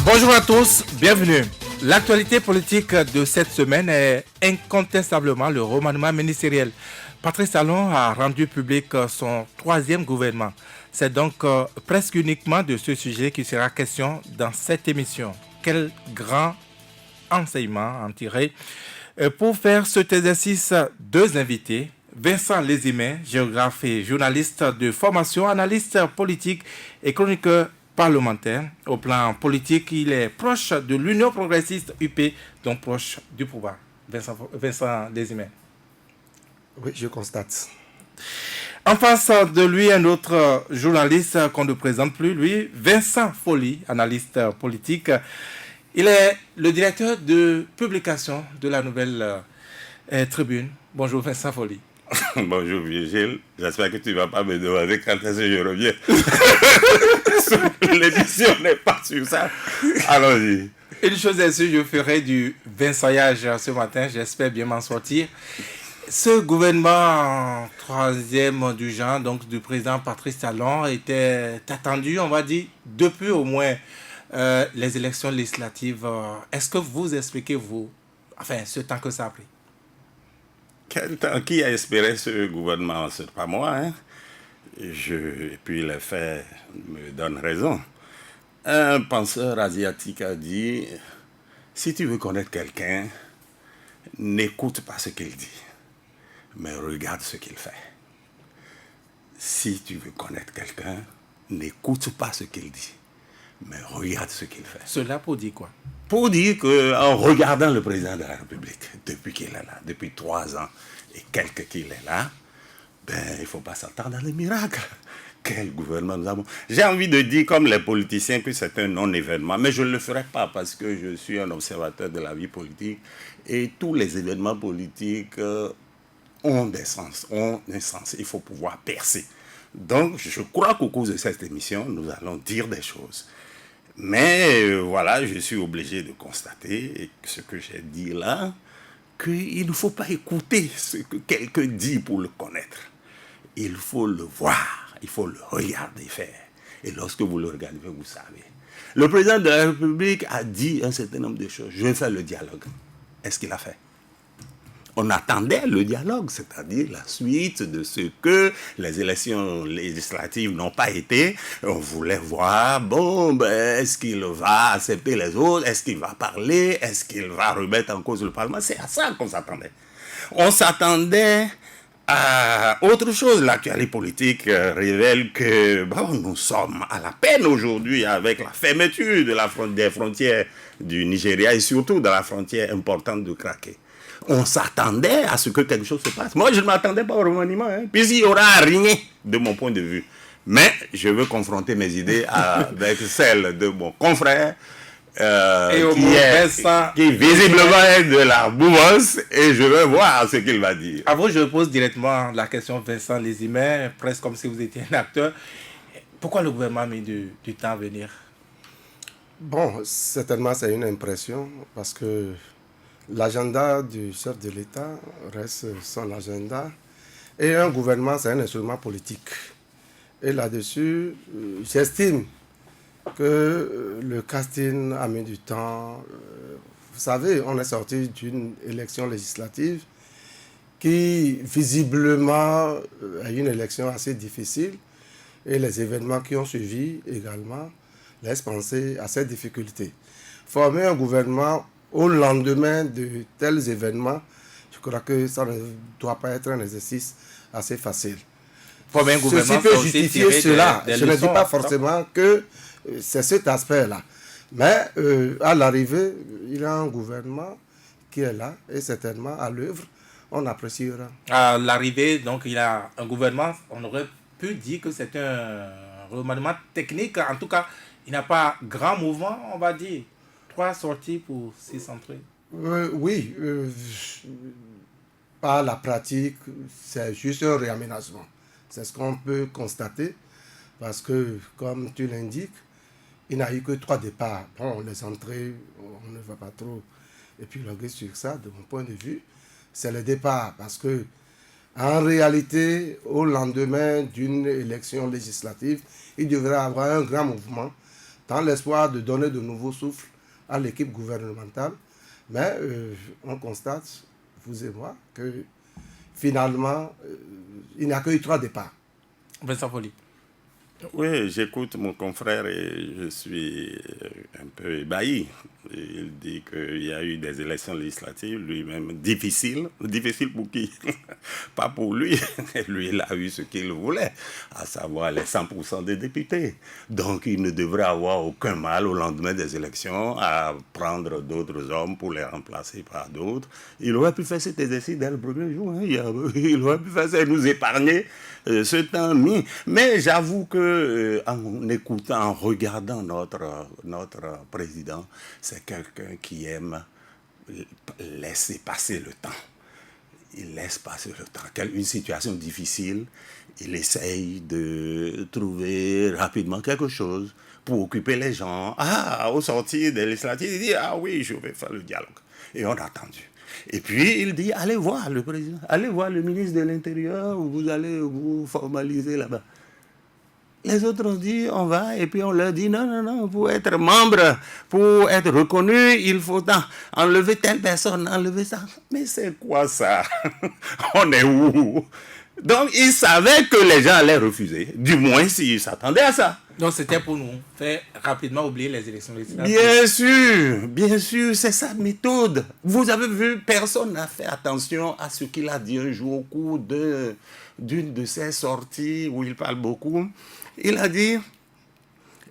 Bonjour à tous, bienvenue. L'actualité politique de cette semaine est incontestablement le remaniement ministériel. Patrice Talon a rendu public son troisième gouvernement. C'est donc presque uniquement de ce sujet qu'il sera question dans cette émission. Quel grand enseignement en tirer? Pour faire cet exercice, deux invités. Vincent Lézimé, géographe et journaliste de formation, analyste politique et chroniqueur parlementaire. Au plan politique, il est proche de l'Union progressiste UP, donc proche du pouvoir. Vincent Lézimé. Oui, je constate. En face de lui, un autre journaliste qu'on ne présente plus, lui, Vincent Folly, analyste politique. Il est le directeur de publication de la Nouvelle Tribune. Bonjour Vincent Folly. Bonjour Virgile, j'espère que tu ne vas pas me demander quand est-ce que je reviens. L'émission n'est pas sur ça. Allons-y. Une chose est sûre, je ferai du Vincentillage ce matin, j'espère bien m'en sortir. Ce gouvernement troisième du genre, donc du président Patrice Talon, était attendu, on va dire, depuis au moins les élections législatives. Est-ce que vous expliquez, ce temps que ça a pris? Quel temps? Qui a espéré ce gouvernement? C'est pas moi, hein? Et puis les faits me donnent raison. Un penseur asiatique a dit, si tu veux connaître quelqu'un, n'écoute pas ce qu'il dit, mais regarde ce qu'il fait. Si tu veux connaître quelqu'un, n'écoute pas ce qu'il dit, mais regarde ce qu'il fait. Cela pour dire quoi? Pour dire qu'en regardant le président de la République, depuis qu'il est là, depuis 3 ans et quelques qu'il est là, il ne faut pas s'attendre à des miracles. Quel gouvernement nous avons? J'ai envie de dire, comme les politiciens, que c'est un non-événement, mais je ne le ferai pas parce que je suis un observateur de la vie politique et tous les événements politiques ont des sens, ont un sens. Il faut pouvoir percer. Donc, je crois qu'au cours de cette émission, nous allons dire des choses. Mais voilà, je suis obligé de constater ce que j'ai dit là, qu'il ne faut pas écouter ce que quelqu'un dit pour le connaître. Il faut le voir, il faut le regarder faire. Et lorsque vous le regardez, vous savez. Le président de la République a dit un certain nombre de choses. Je vais faire le dialogue. Est-ce qu'il a fait? On attendait le dialogue, c'est-à-dire la suite de ce que les élections législatives n'ont pas été. On voulait voir, est-ce qu'il va accepter les autres? Est-ce qu'il va parler? Est-ce qu'il va remettre en cause le Parlement? C'est à ça qu'on s'attendait. On s'attendait à autre chose. L'actualité politique révèle que nous sommes à la peine aujourd'hui avec la fermeture des frontières du Nigeria et surtout de la frontière importante de Craquet. On s'attendait à ce que quelque chose se passe. Moi, je ne m'attendais pas au remaniement, puisqu'il n'y aura rien de mon point de vue. Mais je veux confronter mes idées avec celles de mon confrère, qui visiblement est de la mouvance, et je veux voir ce qu'il va dire. Avant, je pose directement la question Vincent Lézimé, presque comme si vous étiez un acteur. Pourquoi le gouvernement a mis du temps à venir? Bon, certainement, c'est une impression, parce que l'agenda du chef de l'État reste son agenda. Et un gouvernement, c'est un instrument politique. Et là-dessus, j'estime que le casting a mis du temps. Vous savez, on est sorti d'une élection législative qui, visiblement, est une élection assez difficile. Et les événements qui ont suivi également laissent penser à cette difficulté. Former un gouvernement au lendemain de tels événements, je crois que ça ne doit pas être un exercice assez facile. Ceci peut justifier cela. Je ne dis pas forcément que c'est cet aspect-là. Mais à l'arrivée, il y a un gouvernement qui est là et certainement à l'œuvre, on appréciera. À l'arrivée, donc il y a un gouvernement, on aurait pu dire que c'est un remaniement technique. En tout cas, il n'y a pas grand mouvement, on va dire. 3 sorties pour 6 entrées. Oui, par la pratique, c'est juste un réaménagement. C'est ce qu'on peut constater parce que, comme tu l'indiques, il n'y a eu que 3 départs. Bon, les entrées, on ne va pas trop. Et puis, le sur ça, de mon point de vue, c'est le départ parce que, en réalité, au lendemain d'une élection législative, il devrait y avoir un grand mouvement dans l'espoir de donner de nouveaux souffles à l'équipe gouvernementale. Mais on constate, vous et moi, que finalement, il n'y a que eu 3 départs. Vincent Folli. Oui, j'écoute mon confrère et je suis un peu ébahi. Il dit qu'il y a eu des élections législatives, lui-même difficiles. Difficiles pour qui? Pas pour lui. Lui, il a eu ce qu'il voulait, à savoir les 100% des députés. Donc, il ne devrait avoir aucun mal au lendemain des élections à prendre d'autres hommes pour les remplacer par d'autres. Il aurait pu faire cet exercice dès le premier jour. Hein. Il aurait pu faire ça et nous épargner ce temps mis. Mais j'avoue que en écoutant, en regardant notre président, c'est quelqu'un qui aime laisser passer le temps. Il laisse passer le temps. Une situation difficile, il essaye de trouver rapidement quelque chose pour occuper les gens. Au sortir des législatives, il dit « Ah oui, je vais faire le dialogue ». Et on a attendu. Et puis, il dit, allez voir le président, allez voir le ministre de l'Intérieur, vous allez vous formaliser là-bas. Les autres ont dit, on va, et puis on leur dit, non, pour être membre, pour être reconnu, il faut enlever telle personne, enlever ça. Mais c'est quoi ça? On est où? Donc, ils savaient que les gens allaient refuser, du moins s'ils s'attendaient à ça. Donc, c'était pour nous faire rapidement oublier les élections législatives. Bien sûr, c'est sa méthode. Vous avez vu, personne n'a fait attention à ce qu'il a dit un jour au cours d'une de ses sorties où il parle beaucoup. Il a dit,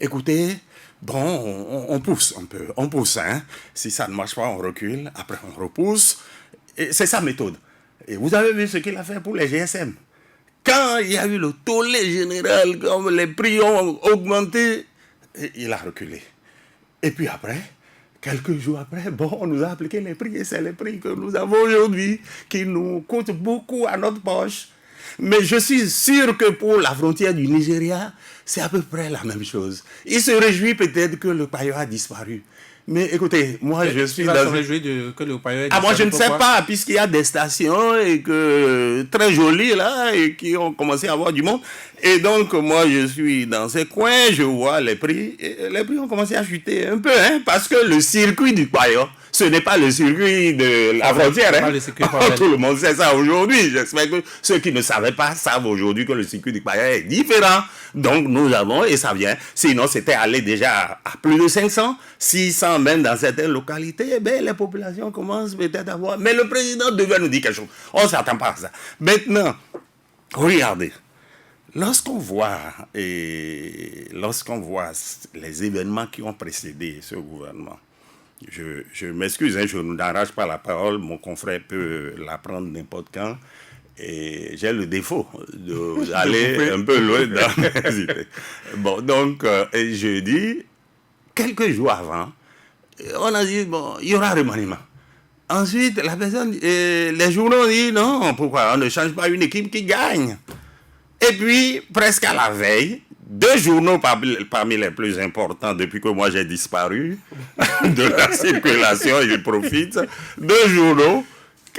écoutez, bon, on pousse un peu, on pousse. Hein. Si ça ne marche pas, on recule, après on repousse. Et c'est sa méthode. Et vous avez vu ce qu'il a fait pour les GSM. Quand il y a eu le tollé général, comme les prix ont augmenté, il a reculé. Et puis après, quelques jours après, on nous a appliqué les prix. Et c'est les prix que nous avons aujourd'hui, qui nous coûtent beaucoup à notre poche. Mais je suis sûr que pour la frontière du Nigeria, c'est à peu près la même chose. Il se réjouit peut-être que le paillot a disparu. Mais écoutez, moi je suis dans... que le paillot ait disparu. Moi je ne sais pas, puisqu'il y a des stations et que, très jolies là, et qui ont commencé à avoir du monde. Et donc moi je suis dans ces coins, je vois les prix, et les prix ont commencé à chuter un peu, hein, parce que le circuit du paillot, ce n'est pas le circuit de la frontière. Hein. Tout le monde sait ça aujourd'hui. J'espère que ceux qui ne savaient pas savent aujourd'hui que le circuit du paillot est différent. Donc nous avons, et ça vient, sinon c'était allé déjà à plus de 500, 600 même dans certaines localités, les populations commencent peut-être à voir. Mais le président devait nous dire quelque chose. On ne s'attend pas à ça. Maintenant, regardez. Lorsqu'on voit les événements qui ont précédé ce gouvernement, je m'excuse, hein, je n'arrache pas la parole, mon confrère peut la prendre n'importe quand, et j'ai le défaut d'aller un peu loin dans mes idées. Bon, donc, je dis, quelques jours avant, on a dit, il y aura remaniement. Ensuite, la personne, les journaux disent, non, pourquoi on ne change pas une équipe qui gagne? Et puis, presque à la veille, 2 journaux parmi les plus importants depuis que moi j'ai disparu de la circulation, et je profite, 2 journaux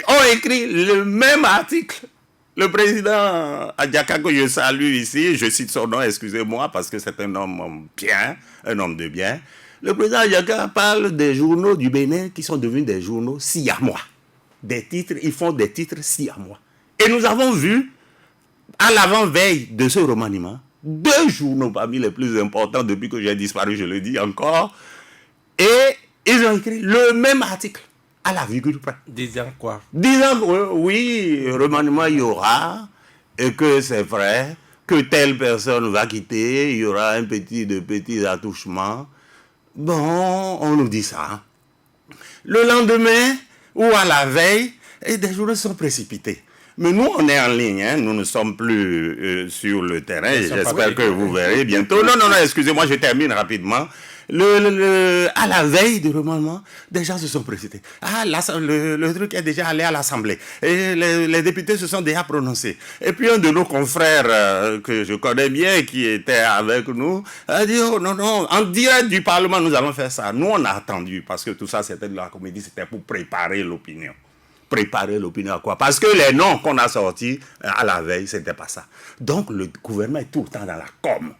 ont écrit le même article. Le président Adiaka, que je salue ici, je cite son nom, excusez-moi, parce que c'est un homme bien, un homme de bien. Le président Adiaka parle des journaux du Bénin qui sont devenus des journaux siamois. Des titres, ils font des titres siamois. Et nous avons vu, à l'avant-veille de ce remaniement, 2 journaux parmi les plus importants depuis que j'ai disparu, je le dis encore, et ils ont écrit le même article, à la virgule près. Disant quoi? Disant que oui, remaniement il y aura, et que c'est vrai, que telle personne va quitter, il y aura un petit attouchement. Bon, on nous dit ça. Le lendemain, ou à la veille, des journaux sont précipités. Mais nous, on est en ligne, hein. Nous ne sommes plus sur le terrain. J'espère que vous verrez bientôt. Non, excusez-moi, je termine rapidement. À la veille du remaniement, des gens se sont précipités. Le truc est déjà allé à l'Assemblée. Et les députés se sont déjà prononcés. Et puis un de nos confrères que je connais bien, qui était avec nous, a dit, oh non, en direct du Parlement, nous allons faire ça. Nous, on a attendu, parce que tout ça, c'était de la comédie, c'était pour préparer l'opinion. Préparer l'opinion à quoi? Parce que les noms qu'on a sortis à la veille, c'était pas ça. Donc le gouvernement est tout le temps dans la com.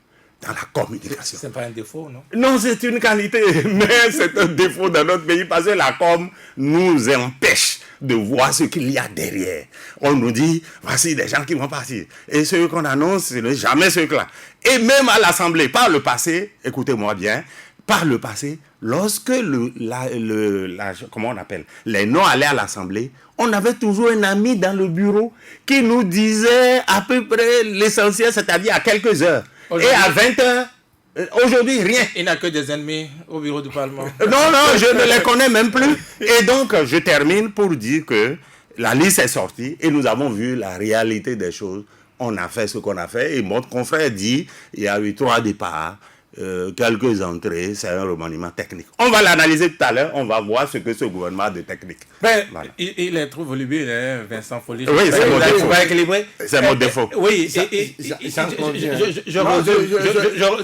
dans la communication. C'est pas un défaut, non? Non, c'est une qualité, mais c'est un défaut dans notre pays parce que la com nous empêche de voir ce qu'il y a derrière. On nous dit, voici des gens qui vont partir. Et ceux qu'on annonce, ce n'est jamais ceux-là. Et même à l'Assemblée, par le passé, écoutez-moi bien, par le passé, lorsque comment on appelle, les noms allaient à l'Assemblée, on avait toujours un ami dans le bureau qui nous disait à peu près l'essentiel, c'est-à-dire à quelques heures. Et à 20 heures, aujourd'hui, rien. Il n'a que des ennemis au bureau du Parlement. Non, je ne les connais même plus. Et donc, je termine pour dire que la liste est sortie et nous avons vu la réalité des choses. On a fait ce qu'on a fait. Et mon confrère dit, il y a eu 3 départs. Quelques entrées, c'est un remaniement technique. On va l'analyser tout à l'heure, on va voir ce que ce gouvernement a de technique. Mais voilà. Il est trop volubile, hein, Vincent Folly. Oui, c'est mon défaut. C'est mon défaut. Oui,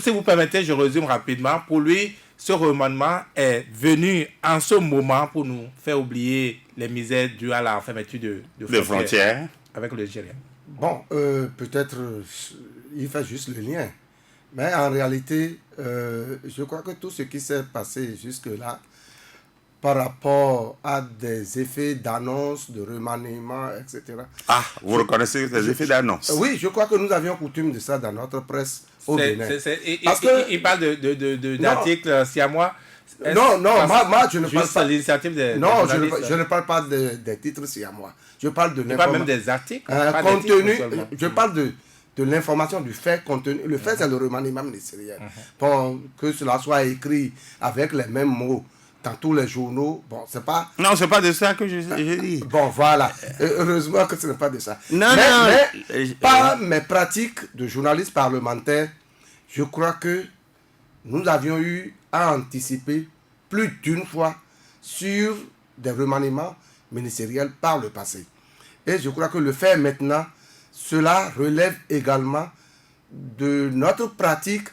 si vous permettez, je résume rapidement. Pour lui, ce remaniement est venu en ce moment pour nous faire oublier les misères dues à la fermeture de frontières avec le Nigeria. Bon, peut-être il fait juste le lien. Mais en réalité, je crois que tout ce qui s'est passé jusque-là, par rapport à des effets d'annonce, de remaniement, etc. Ah, vous reconnaissez les effets d'annonce? Oui, je crois que nous avions coutume de ça dans notre presse au Bénin. Il parle d'articles siamois. Non, moi je ne parle pas. L'initiative des non, je ne parle pas des titres siamois. Je parle de l'information. Pas même des articles. Contenu. Je parle de l'information, du fait contenu. Le fait, c'est le remaniement ministériel. Bon, que cela soit écrit avec les mêmes mots dans tous les journaux, bon, c'est pas... Non, c'est pas de ça que je dis. Bon, voilà. Heureusement que ce n'est pas de ça. Mais par mes pratiques de journaliste parlementaire, je crois que nous avions eu à anticiper plus d'une fois sur des remaniements ministériels par le passé. Et je crois que le faire maintenant, cela relève également de notre pratique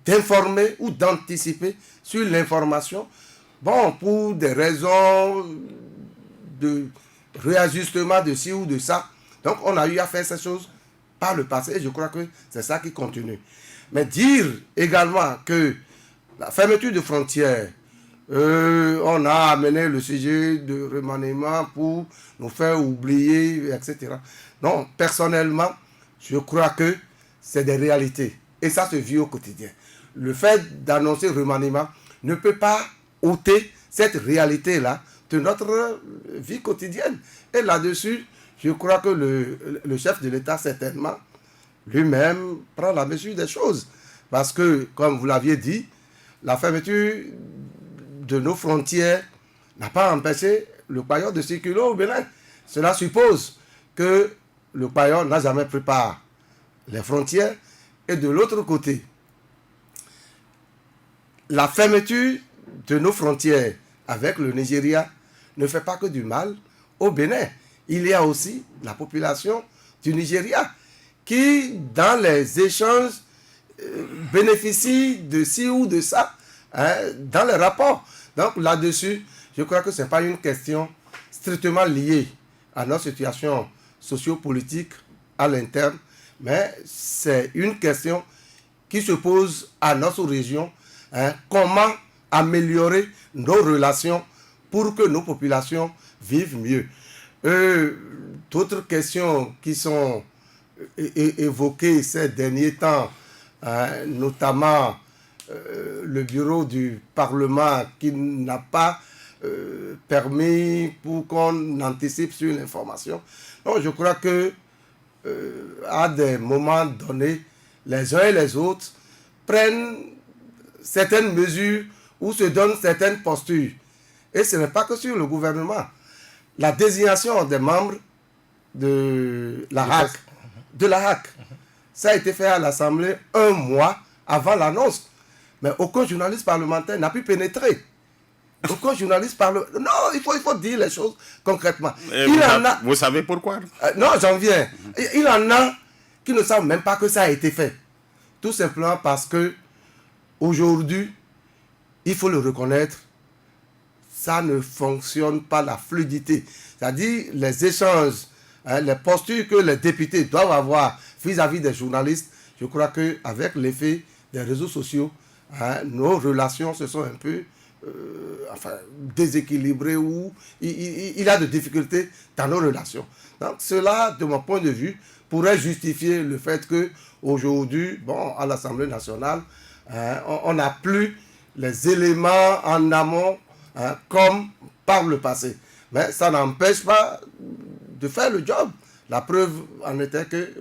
d'informer ou d'anticiper sur l'information, bon, pour des raisons de réajustement de ci ou de ça. Donc, on a eu à faire ces choses par le passé et je crois que c'est ça qui continue. Mais dire également que la fermeture de frontières, on a amené le sujet de remaniement pour nous faire oublier, etc. Non, personnellement, je crois que c'est des réalités. Et ça se vit au quotidien. Le fait d'annoncer remaniement ne peut pas ôter cette réalité-là de notre vie quotidienne. Et là-dessus, je crois que le chef de l'État, certainement, lui-même prend la mesure des choses. Parce que, comme vous l'aviez dit, la fermeture de nos frontières n'a pas empêché le paillon de circuler au Bénin. Cela suppose que le paillon n'a jamais préparé les frontières. Et de l'autre côté, la fermeture de nos frontières avec le Nigeria ne fait pas que du mal au Bénin. Il y a aussi la population du Nigeria qui, dans les échanges, bénéficie de ci ou de ça, hein, dans les rapports. Donc là-dessus, je crois que ce n'est pas une question strictement liée à notre situation sociopolitique à l'interne, mais c'est une question qui se pose à notre région. Hein, comment améliorer nos relations pour que nos populations vivent mieux. D'autres questions qui sont évoquées ces derniers temps, hein, notamment le bureau du Parlement qui n'a pas permis pour qu'on anticipe sur l'information. Donc je crois que à des moments donnés, les uns et les autres prennent certaines mesures ou se donnent certaines postures. Et ce n'est pas que sur le gouvernement. La désignation des membres de la HAC, ça a été fait à l'Assemblée 1 mois avant l'annonce. Mais aucun journaliste parlementaire n'a pu pénétrer. Aucun journaliste parlementaire... Non, il faut dire les choses concrètement. Vous savez pourquoi? Non, j'en viens. Il en a qui ne savent même pas que ça a été fait. Tout simplement parce que aujourd'hui, il faut le reconnaître, ça ne fonctionne pas la fluidité. C'est-à-dire les échanges, hein, les postures que les députés doivent avoir vis-à-vis des journalistes, je crois qu'avec l'effet des réseaux sociaux, nos relations se sont un peu déséquilibrées ou il y a des difficultés dans nos relations. Donc cela, de mon point de vue, pourrait justifier le fait qu'aujourd'hui, à l'Assemblée nationale, on n'a plus les éléments en amont comme par le passé. Mais ça n'empêche pas de faire le job. La preuve en était que,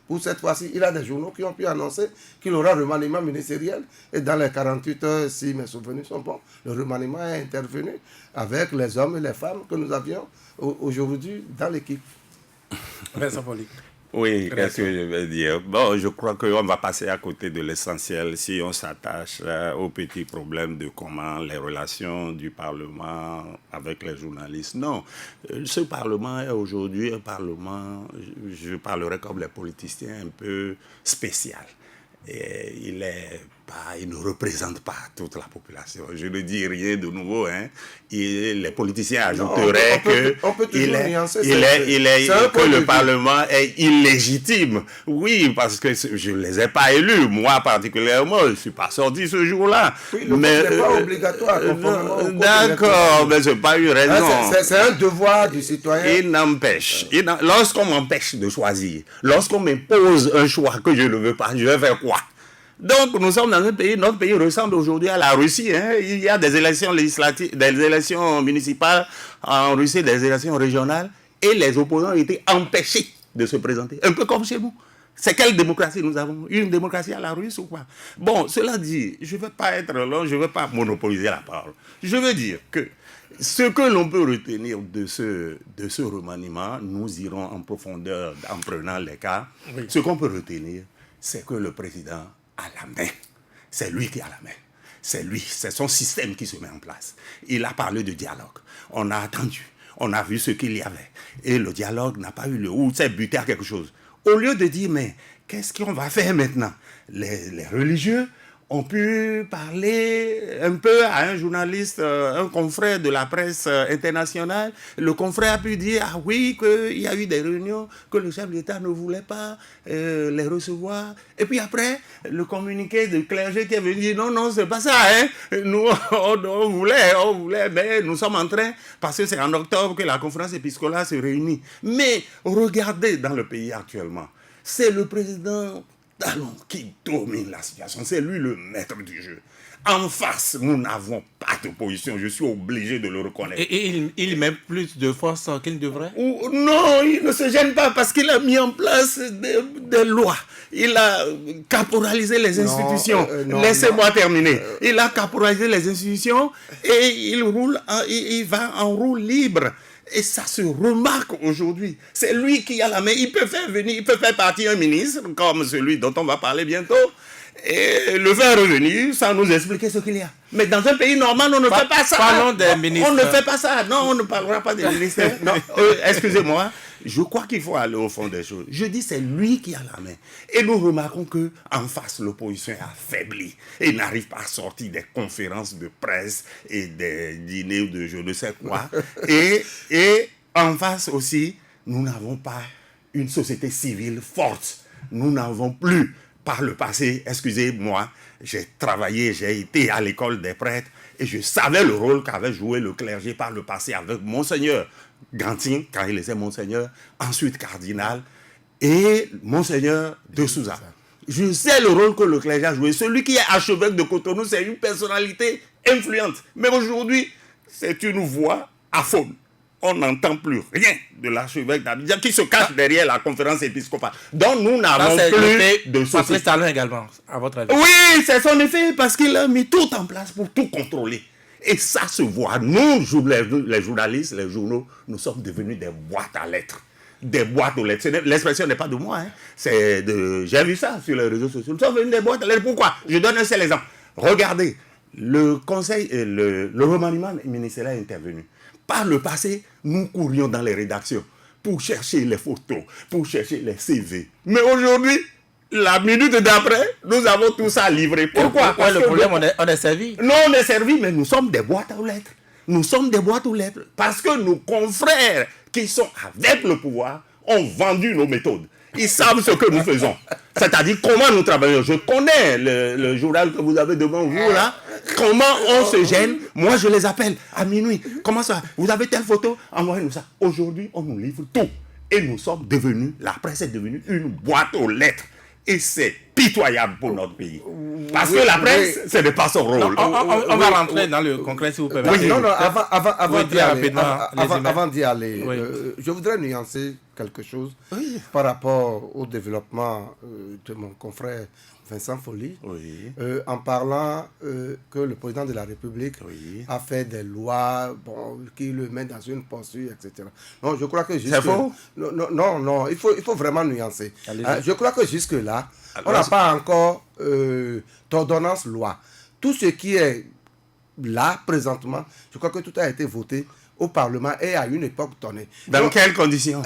pour cette fois-ci, il y a des journaux qui ont pu annoncer qu'il y aura un remaniement ministériel. Et dans les 48 heures, si mes souvenirs sont bons, le remaniement est intervenu avec les hommes et les femmes que nous avions aujourd'hui dans l'équipe. Vincent Folli. Oui, qu'est-ce que je vais dire? Je crois qu'on va passer à côté de l'essentiel si on s'attache aux petits problèmes de comment les relations du Parlement avec les journalistes. Non, ce Parlement est aujourd'hui un Parlement, je parlerai comme les politiciens, un peu spécial. Et il ne représente pas toute la population. Je ne dis rien de nouveau. Les politiciens ajouteraient que le Parlement est illégitime. Oui, parce que je ne les ai pas élus. Moi, particulièrement, je ne suis pas sorti ce jour-là. Oui, le vote n'est pas obligatoire. D'accord, mais ce n'est pas une raison. C'est un devoir du citoyen. Il n'empêche. Lorsqu'on m'empêche de choisir, lorsqu'on m'impose un choix que je ne veux pas, je vais faire quoi? Donc, nous sommes dans un pays, notre pays ressemble aujourd'hui à la Russie. Il y a des élections législatives, des élections municipales en Russie, des élections régionales, et les opposants ont été empêchés de se présenter. Un peu comme chez nous. C'est quelle démocratie nous avons? Une démocratie à la Russe ou quoi? Cela dit, je ne vais pas être long, je ne vais pas monopoliser la parole. Je veux dire que ce que l'on peut retenir de ce remaniement, nous irons en profondeur en prenant les cas. Oui. Ce qu'on peut retenir, c'est que le président a la main. C'est lui qui a la main. C'est son système qui se met en place. Il a parlé de dialogue. On a attendu. On a vu ce qu'il y avait. Et le dialogue n'a pas eu le ou c'est buté à quelque chose. Au lieu de dire, mais qu'est-ce qu'on va faire maintenant? Les religieux ont pu parler un peu à un journaliste, un confrère de la presse internationale. Le confrère a pu dire, ah oui, qu'il y a eu des réunions, que le chef d'État ne voulait pas les recevoir. Et puis après, le communiqué de clergé qui est venu dire, non, c'est pas ça. Nous, on voulait, mais nous sommes en train, parce que c'est en octobre que la conférence épiscopale se réunit. Mais regardez dans le pays actuellement, c'est le président Talon qui domine la situation. C'est lui le maître du jeu. En face, nous n'avons pas d'opposition. Je suis obligé de le reconnaître. Et il met plus de force qu'il ne devrait? Non, il ne se gêne pas parce qu'il a mis en place des lois. Il a caporalisé les institutions. Laissez-moi terminer. Il a caporalisé les institutions et il va en roue libre. Et ça se remarque aujourd'hui. C'est lui qui a la main. Il peut faire partir un ministre, comme celui dont on va parler bientôt, et le faire revenir sans nous expliquer ce qu'il y a. Mais dans un pays normal, on ne fait pas ça. Parlons des ministres. On ne fait pas ça. Non, on ne parlera pas des ministres. Non, excusez-moi. Je crois qu'il faut aller au fond des choses. Je dis c'est lui qui a la main. Et nous remarquons qu'en face, l'opposition est affaiblie. Et n'arrive pas à sortir des conférences de presse et des dîners de je ne sais quoi. Et en face aussi, nous n'avons pas une société civile forte. Nous n'avons plus, par le passé, excusez-moi, j'ai travaillé, j'ai été à l'école des prêtres et je savais le rôle qu'avait joué le clergé par le passé avec Monseigneur Gantin, quand il était Monseigneur, ensuite cardinal, et Monseigneur de Souza. Je sais le rôle que le clergé a joué. Celui qui est archevêque de Cotonou, c'est une personnalité influente. Mais aujourd'hui, c'est une voix aphone. On n'entend plus rien de l'archevêque d'Abidjan qui se cache derrière la conférence épiscopale. Donc nous n'avons plus de société. Patrice Talon également, à votre avis? Oui, c'est son effet parce qu'il a mis tout en place pour tout contrôler. Et ça se voit. Nous, les journalistes, les journaux, nous sommes devenus des boîtes à lettres. Des boîtes aux lettres. L'expression n'est pas de moi. J'ai vu ça sur les réseaux sociaux. Nous sommes devenus des boîtes à lettres. Pourquoi? Je donne un seul exemple. Regardez, le conseil, le remaniement ministériel est intervenu. Par le passé, nous courions dans les rédactions pour chercher les photos, pour chercher les CV. Mais aujourd'hui, la minute d'après, nous avons tout ça livré. Pourquoi? Parce le problème, on est servi. Non, on est servi, mais nous sommes des boîtes aux lettres. Nous sommes des boîtes aux lettres. Parce que nos confrères qui sont avec le pouvoir ont vendu nos méthodes. Ils savent ce que nous faisons. C'est-à-dire comment nous travaillons. Je connais le journal que vous avez devant vous là. Comment on se gêne. Moi, je les appelle à minuit. Comment ça? Vous avez telle photo? Envoyez-nous ça. Aujourd'hui, on nous livre tout. Et nous sommes devenus, la presse est devenue une boîte aux lettres. Et c'est pitoyable pour notre pays. Parce que la presse, ce n'est pas son rôle. Non, on va rentrer dans le concret, si vous permettez. Oui, non, avant d'y aller, Oui. je voudrais nuancer quelque chose par rapport au développement de mon confrère Vincent Folly, en parlant que le président de la République a fait des lois qui le mettent dans une posture, etc. Non, je crois que C'est faux? Non, il faut vraiment nuancer. Je crois que jusque-là, on n'a pas encore d'ordonnance loi. Tout ce qui est là, présentement, je crois que tout a été voté au Parlement et à une époque donnée. Dans quelles conditions?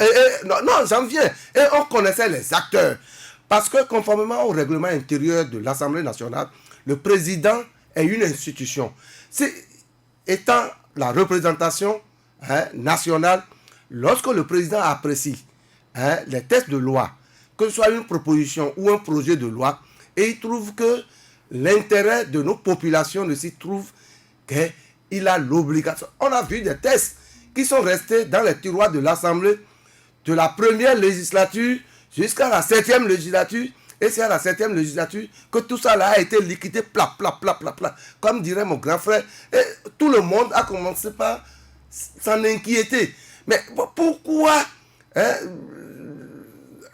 Non, j'en viens. Et on connaissait les acteurs. Parce que conformément au règlement intérieur de l'Assemblée nationale, le président est une institution. Étant la représentation nationale, lorsque le président apprécie les textes de loi, que ce soit une proposition ou un projet de loi, et il trouve que l'intérêt de nos populations ne s'y trouve qu'il a l'obligation. On a vu des textes qui sont restés dans les tiroirs de l'Assemblée de la première législature jusqu'à la 7e législature, et c'est à la 7e législature que tout ça là a été liquidé, plat. Comme dirait mon grand frère, et tout le monde a commencé par s'en inquiéter. Mais pourquoi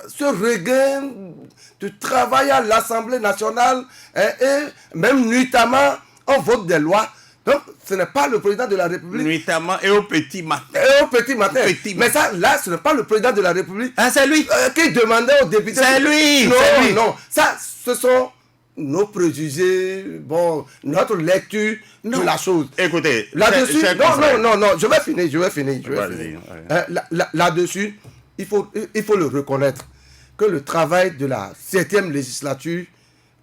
ce regain de travail à l'Assemblée nationale et même nuitamment on vote des lois? Donc, ce n'est pas le président de la République. Nuitamment et au petit matin. Et au petit matin. Mais ça, là, ce n'est pas le président de la République. Ah, c'est lui. Qui demandait aux députés. C'est lui. Non. Ça, ce sont nos préjugés, notre lecture de la chose. Écoutez, là-dessus, non, je vais finir. Vas-y. Là-dessus, il faut le reconnaître que le travail de la 7e législature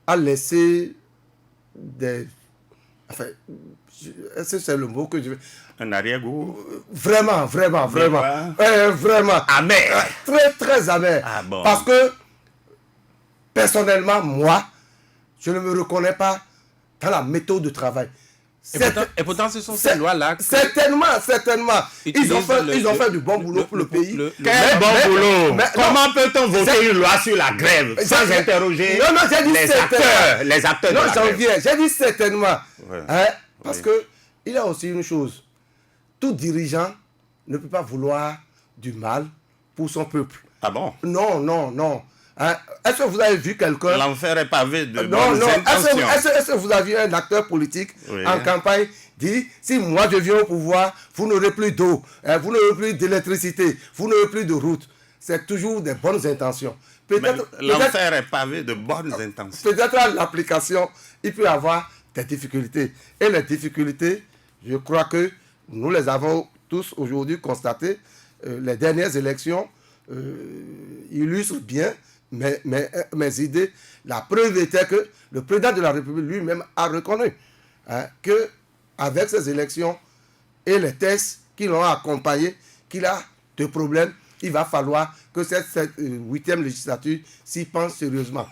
a laissé des... Enfin, est-ce que c'est le mot que je veux... Un arrière-goût. Vraiment. Vraiment. Amer. Très amer. Ah bon. Parce que, personnellement, moi, je ne me reconnais pas dans la méthode de travail. Et pourtant, ce sont ces lois-là. Certainement. Ils ont fait du bon boulot pour le pays. Quel bon boulot. Comment peut-on voter une loi sur la grève sans interroger les acteurs de la grève? J'ai dit certainement. Parce que il y a aussi une chose. Tout dirigeant ne peut pas vouloir du mal pour son peuple. Ah bon? Non. Est-ce que vous avez vu quelqu'un... L'enfer est pavé de bonnes intentions. Est-ce que vous avez vu un acteur politique en campagne dire, si moi je viens au pouvoir, vous n'aurez plus d'eau, vous n'aurez plus d'électricité, vous n'aurez plus de route. C'est toujours des bonnes intentions. L'enfer est pavé de bonnes intentions. Peut-être à l'application, il peut y avoir des difficultés. Et les difficultés, je crois que nous les avons tous aujourd'hui constatées. Les dernières élections illustrent bien mes idées. La preuve était que le président de la République lui-même a reconnu que avec ces élections et les tests qui l'ont accompagné, qu'il a des problèmes. Il va falloir que cette 8e législature s'y pense sérieusement.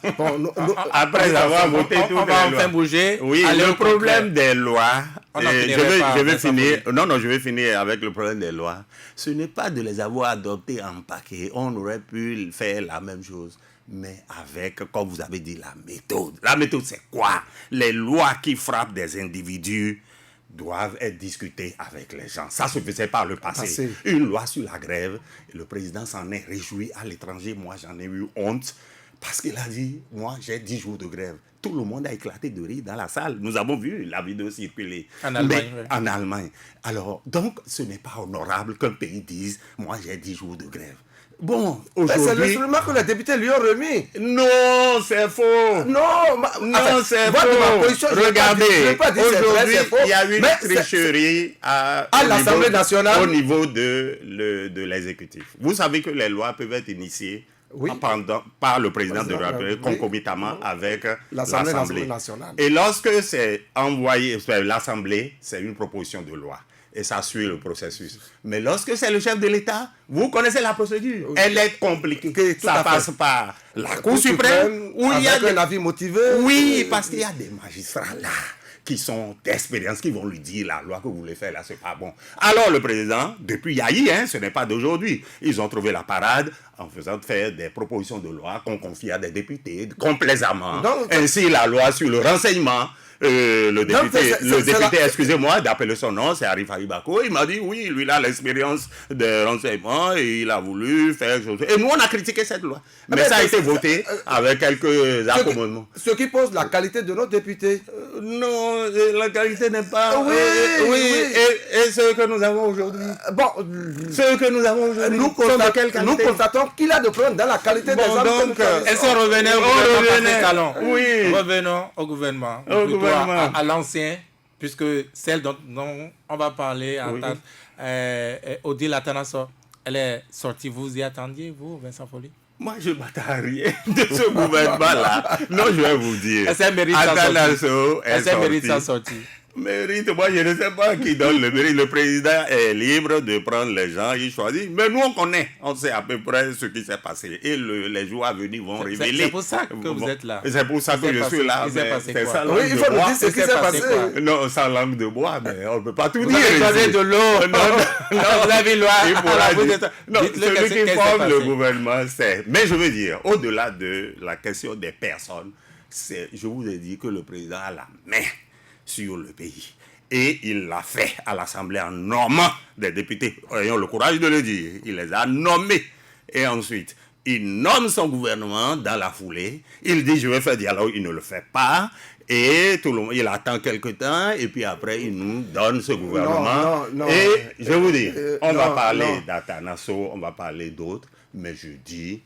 Après avoir voté toutes les lois. On va enfin bouger. Oui, le problème des lois, je vais finir avec le problème des lois. Ce n'est pas de les avoir adoptées en paquet. On aurait pu faire la même chose. Mais avec, comme vous avez dit, la méthode. La méthode, c'est quoi? Les lois qui frappent des individus doivent être discutées avec les gens. Ça se faisait par le passé. Une loi sur la grève, et le président s'en est réjoui à l'étranger. Moi, j'en ai eu honte parce qu'il a dit, moi, j'ai 10 jours de grève. Tout le monde a éclaté de rire dans la salle. Nous avons vu la vidéo circuler. En Allemagne. En Allemagne. Alors, donc, ce n'est pas honorable qu'un pays dise, moi, j'ai 10 jours de grève. Bon, aujourd'hui... C'est l'instrument que les députés lui ont remis. Non, c'est faux. Non, c'est faux. Regardez, aujourd'hui, il y a une tricherie à l'Assemblée nationale au niveau de l'exécutif. Vous savez que les lois peuvent être initiées par le président de la République, concomitamment avec l'Assemblée nationale. Et lorsque c'est envoyé, l'Assemblée, c'est une proposition de loi. Et ça suit le processus. Mais lorsque c'est le chef de l'État, vous connaissez la procédure. Oui. Elle est compliquée. Ça passe par la Cour suprême, où il y a un avis motivé. Oui, parce qu'il y a des magistrats là qui sont d'expérience, qui vont lui dire la loi que vous voulez faire là, c'est pas bon. Alors le président, depuis Yahi, ce n'est pas d'aujourd'hui, ils ont trouvé la parade en faisant faire des propositions de loi qu'on confie à des députés complaisamment. Donc, ainsi la loi sur le renseignement. Le député, excusez-moi d'appeler son nom, c'est Arif Haribako. Il m'a dit oui, lui il a l'expérience de renseignement et il a voulu faire quelque chose. Et nous on a critiqué cette loi. Mais ça a été voté avec quelques accommodements. Ce qui pose la qualité de nos députés. Non, la qualité n'est pas. Oui. Et ce que nous avons aujourd'hui. Ce que nous avons aujourd'hui. Nous constatons qu'il a de problèmes dans la qualité des hommes. Donc, est-ce qu'on revenait au gouvernement? Oui. Revenons au gouvernement. À l'ancien, puisque celle dont on va parler, Odile Atanasso, elle est sortie. Vous y attendiez, vous, Vincent Folly? Moi, je ne m'attends à rien de ce gouvernement-là. Non, je vais vous dire. Elle mérite sa sortie. Mérite, moi je ne sais pas qui donne le mérite. Le président est libre de prendre les gens, il choisit. Mais nous on connaît, on sait à peu près ce qui s'est passé. Et les jours à venir vont révéler. C'est pour ça que vous êtes là. C'est pour ça que je suis là. C'est ça. Oui, il faut nous dire ce qui s'est passé. Non, sans langue de bois, mais on ne peut pas tout dire. Vous avez de l'eau. Non, vous avez l'eau. Non, celui qui forme le gouvernement, c'est. Mais je veux dire, au-delà de la question des personnes, je vous ai dit que le président a la main sur le pays. Et il l'a fait à l'Assemblée en nommant des députés. Ayons le courage de le dire. Il les a nommés. Et ensuite, il nomme son gouvernement dans la foulée. Il dit, je vais faire dialogue. Il ne le fait pas. Et tout le monde, il attend quelque temps. Et puis après, il nous donne ce gouvernement. Non, et je vous dis, on va parler d'Atanasso, on va parler d'autres. Mais je dis,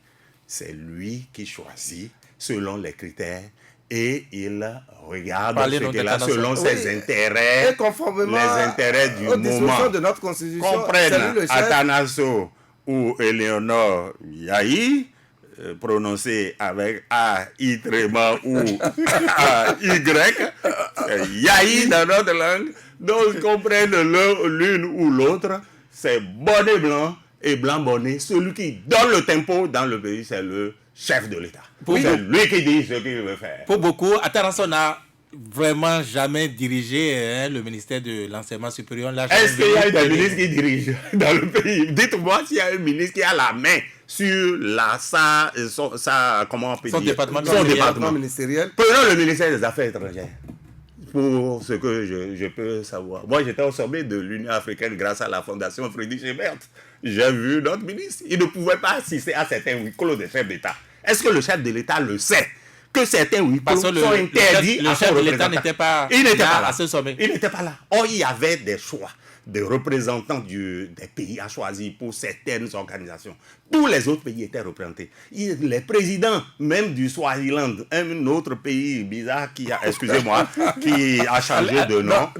c'est lui qui choisit selon les critères. Et il regarde ce qu'il a selon ses intérêts, et conformément les intérêts du moment. De notre constitution, comprenne Atanasso ou Eleonore Yahi, prononcé avec A, I tréma ou A, Y, Yahi dans notre langue, donc comprennent l'une ou l'autre, c'est bonnet blanc et blanc bonnet. Celui qui donne le tempo dans le pays, c'est le chef de l'État. C'est lui qui dit ce qu'il veut faire. Pour beaucoup, Atanasso n'a vraiment jamais dirigé le ministère de l'enseignement supérieur. Est-ce qu'il y a des ministres qui dirigent dans le pays? Dites-moi s'il y a un ministre qui a la main sur son département ministériel. Prenons le ministère des Affaires étrangères. Pour ce que je peux savoir. Moi, j'étais au sommet de l'Union africaine grâce à la fondation Friedrich Ebert. J'ai vu notre ministre. Il ne pouvait pas assister à certains huis clos des chefs d'État. Est-ce que le chef de l'État le sait? Que certains huis clos sont interdits. Le chef de l'État n'était pas là à ce sommet. Il n'était pas là. Or, il y avait des choix de représentants des pays à choisir pour certaines organisations. Tous les autres pays étaient représentés. Les présidents, même du Swaziland, un autre pays bizarre qui a, excusez-moi, qui a changé de nom,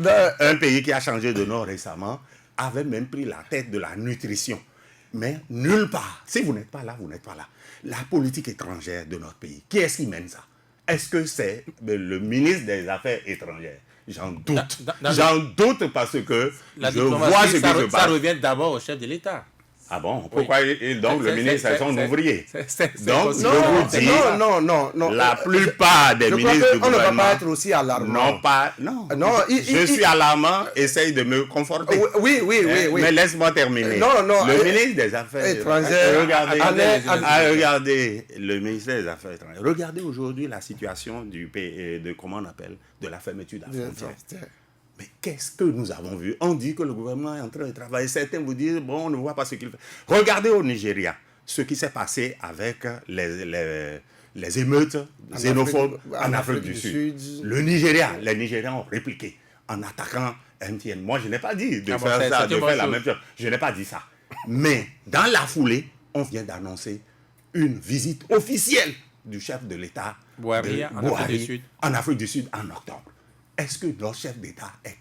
un pays qui a changé de nom récemment, avait même pris la tête de la nutrition. Mais nulle part, si vous n'êtes pas là, vous n'êtes pas là. La politique étrangère de notre pays, qui est-ce qui mène ça? Est-ce que c'est le ministre des Affaires étrangères? J'en doute. J'en doute parce que je vois ce qui se passe. Ça revient d'abord au chef de l'État. Ah bon? Pourquoi donc le ministre est son ouvrier? Donc, je vous dis, non. La plupart des ministres du gouvernement... On ne va pas être aussi alarmant. Non, je suis alarmant, essaye de me conforter. Oui. Mais laisse-moi terminer. Non. Le ministre des Affaires étrangères... Regardez le ministère des Affaires étrangères. Regardez aujourd'hui la situation du pays, comment on appelle, de la fermeture de la frontière. Mais qu'est-ce que nous avons vu? On dit que le gouvernement est en train de travailler. Certains vous disent, bon, on ne voit pas ce qu'il fait. Regardez au Nigeria, ce qui s'est passé avec les émeutes xénophobes en Afrique du Sud. Le Nigeria, les Nigérians ont répliqué en attaquant MTN. Moi, je n'ai pas dit de faire ça, de faire la même chose. Je n'ai pas dit ça. Mais dans la foulée, on vient d'annoncer une visite officielle du chef de l'État Buhari en Afrique du Sud en octobre. Est-ce que notre chef d'État est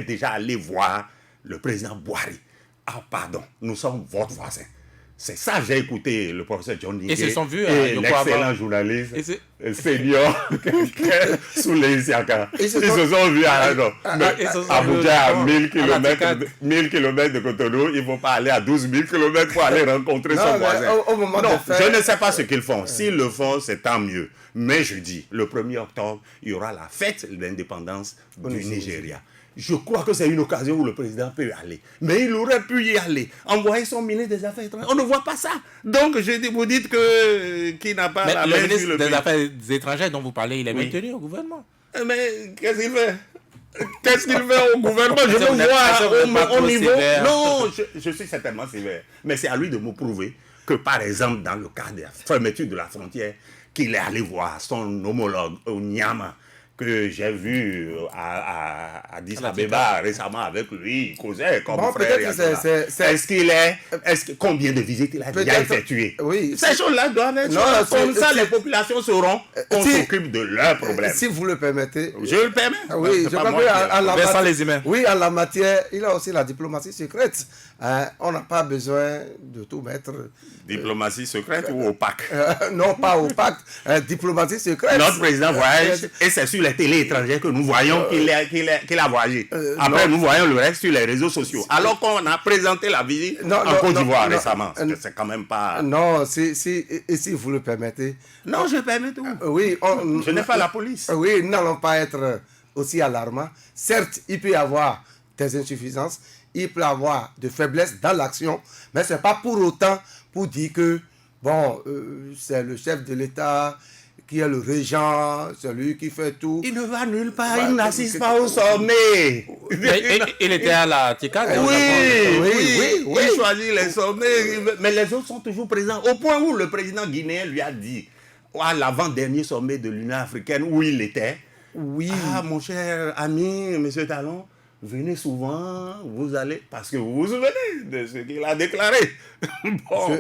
déjà allé voir le président Buhari? Ah pardon, nous sommes votre voisin. C'est ça, j'ai écouté le professeur John Nigué. Et se sont vus et l'excellent journaliste, senior, sous les Isiaka. Ils se sont vus à Abuja, à 1000 km de Cotonou. Ils ne vont pas aller à 12 000 km pour aller rencontrer son voisin. Non, je ne sais pas ce qu'ils font. S'ils le font, c'est tant mieux. Mais je dis, le 1er octobre, il y aura la fête de l'indépendance du Nigeria. Je crois que c'est une occasion où le président peut y aller. Mais il aurait pu y aller. Envoyer son ministre des Affaires étrangères. On ne voit pas ça. Donc, vous dites qu'il n'a pas la main sur le ministre des Affaires étrangères dont vous parlez, il est maintenu au gouvernement. Mais qu'est-ce qu'il fait? Qu'est-ce qu'il fait au gouvernement? Je le vois au niveau... Non, je suis certainement sévère. Mais c'est à lui de me prouver que, par exemple, dans le cas de la fermeture de la frontière, qu'il est allé voir son homologue au Niamey, que j'ai vu à Addis Abeba récemment avec lui, il causait comme frère. Combien de visites il a déjà effectuées? Oui. Ces choses-là doivent être comme ça, les populations sauront qu'on s'occupe de leurs problèmes. Si vous le permettez. Je le permets. Oui, je crois qu'en la matière, il a aussi la diplomatie secrète. On n'a pas besoin de tout mettre. Diplomatie secrète ou opaque? Non, pas opaque. Diplomatie secrète. Notre président voyage et c'est sur les télés étrangères que nous voyons qu'il a voyagé. Après, nous voyons le reste sur les réseaux sociaux. Alors qu'on a présenté la visite en Côte d'Ivoire récemment. C'est quand même pas... Non, si vous le permettez. Non, je permets tout. Oui, je n'ai pas la police. Oui, nous n'allons pas être aussi alarmants. Certes, il peut y avoir des insuffisances, il peut y avoir de faiblesses dans l'action, mais ce n'est pas pour autant pour dire que, bon, c'est le chef de l'État qui est le régent, celui qui fait tout. Il ne va nulle part, il n'assiste pas au sommet. Il était à la TICAD. Oui, il choisit les sommets, mais les autres sont toujours présents. Au point où le président guinéen lui a dit, à l'avant-dernier sommet de l'Union africaine où il était, oui. Ah, mon cher ami, M. Talon, venez souvent, vous allez, parce que vous vous souvenez de ce qu'il a déclaré. Bon,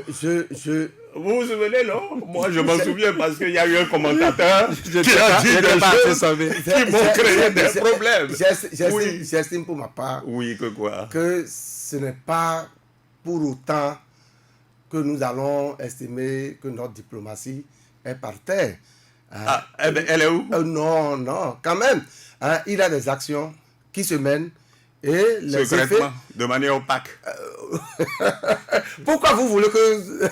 vous vous souvenez, non? Moi, je m'en souviens parce qu'il y a eu un commentateur qui a dit des choses qui m'ont créé des problèmes. J'estime pour ma part que ce n'est pas pour autant que nous allons estimer que notre diplomatie est par terre. Elle est où? Non, quand même. Il y a des actions qui se mènent et les effets... de manière opaque. Pourquoi vous voulez que...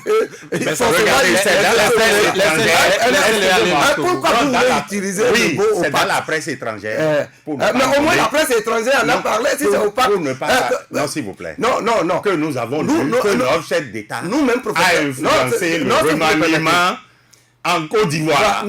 Pourquoi vous voulez utiliser le mot opaque? C'est dans la presse étrangère. Mais au moins la presse étrangère en a parlé, si c'est opaque. Non, s'il vous plaît. Non. Que nous avons vu que notre chef d'État a influencé le remaniement en Côte d'Ivoire.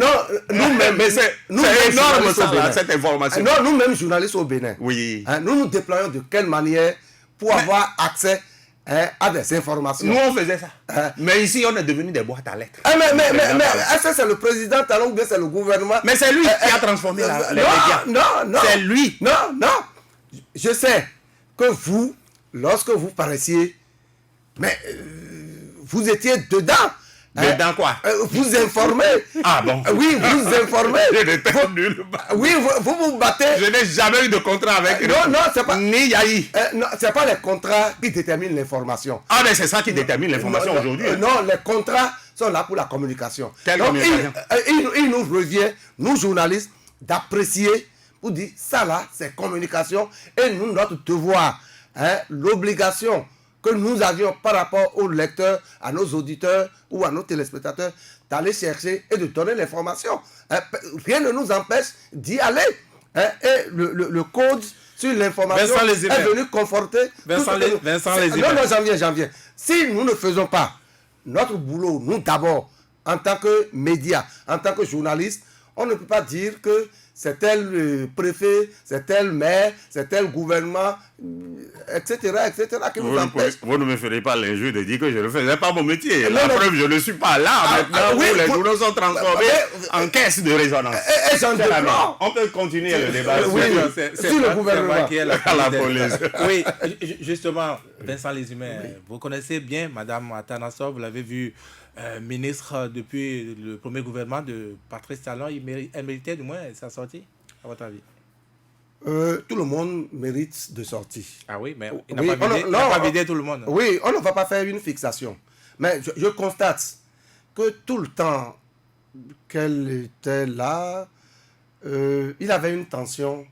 Nous-mêmes, c'est énorme ça, cette information. Non, nous-mêmes, journalistes au Bénin, oui. Nous nous déployons de quelle manière pour avoir accès à des informations. Nous, on faisait ça. Mais ici, on est devenu des boîtes à lettres. Mais est-ce que c'est le président Talon ou bien c'est le gouvernement? Mais c'est lui qui a transformé les médias. Non. C'est lui. Non. Je sais que vous, lorsque vous paraissiez, mais vous étiez dedans. Dedans quoi? Vous informez. Ah bon? Oui, vous informez. Oui, vous vous battez. Je n'ai jamais eu de contrat avec eux. Non, c'est pas. Ni Yahi. Non, c'est pas les contrats qui déterminent l'information. Ah, mais c'est ça qui détermine l'information aujourd'hui. Non, les contrats sont là pour la communication. Quelle communication? Il nous revient, nous journalistes, d'apprécier pour dire ça là, c'est communication. Et nous, notre devoir, l'obligation que nous avions par rapport aux lecteurs, à nos auditeurs ou à nos téléspectateurs, d'aller chercher et de donner l'information. Rien ne nous empêche d'y aller. Et le code sur l'information est venu conforter... Vincent Non, j'en viens. Si nous ne faisons pas notre boulot, nous d'abord, en tant que médias, en tant que journalistes, on ne peut pas dire que c'est tel préfet, c'est tel maire, c'est tel gouvernement, etc. qui nous empêche. Vous ne me ferez pas l'injure de dire que je ne faisais pas mon métier. La preuve, je ne suis pas là maintenant où les journaux sont transformés en caisse de résonance. Et j'en déplore. On peut continuer le débat. C'est le gouvernement qui est la police. Oui, justement, Vincent Lézumé, vous connaissez bien Mme Atanassov, vous l'avez vu ministre depuis le premier gouvernement de Patrice Talon. Elle méritait du moins sa sortie, à votre avis? Tout le monde mérite de sortir. Ah oui, mais il n'a pas vidé tout le monde. Oui, on ne va pas faire une fixation. Mais je constate que tout le temps qu'elle était là, il avait une tension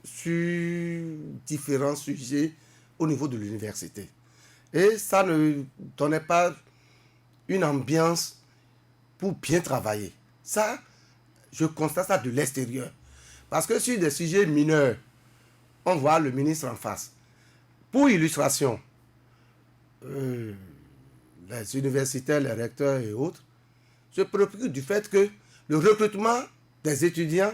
sur différents sujets au niveau de l'université. Et ça ne donnait pas une ambiance pour bien travailler. Ça, je constate ça de l'extérieur. Parce que sur des sujets mineurs, on voit le ministre en face. Pour illustration, les universitaires, les recteurs et autres se préoccupent du fait que le recrutement des étudiants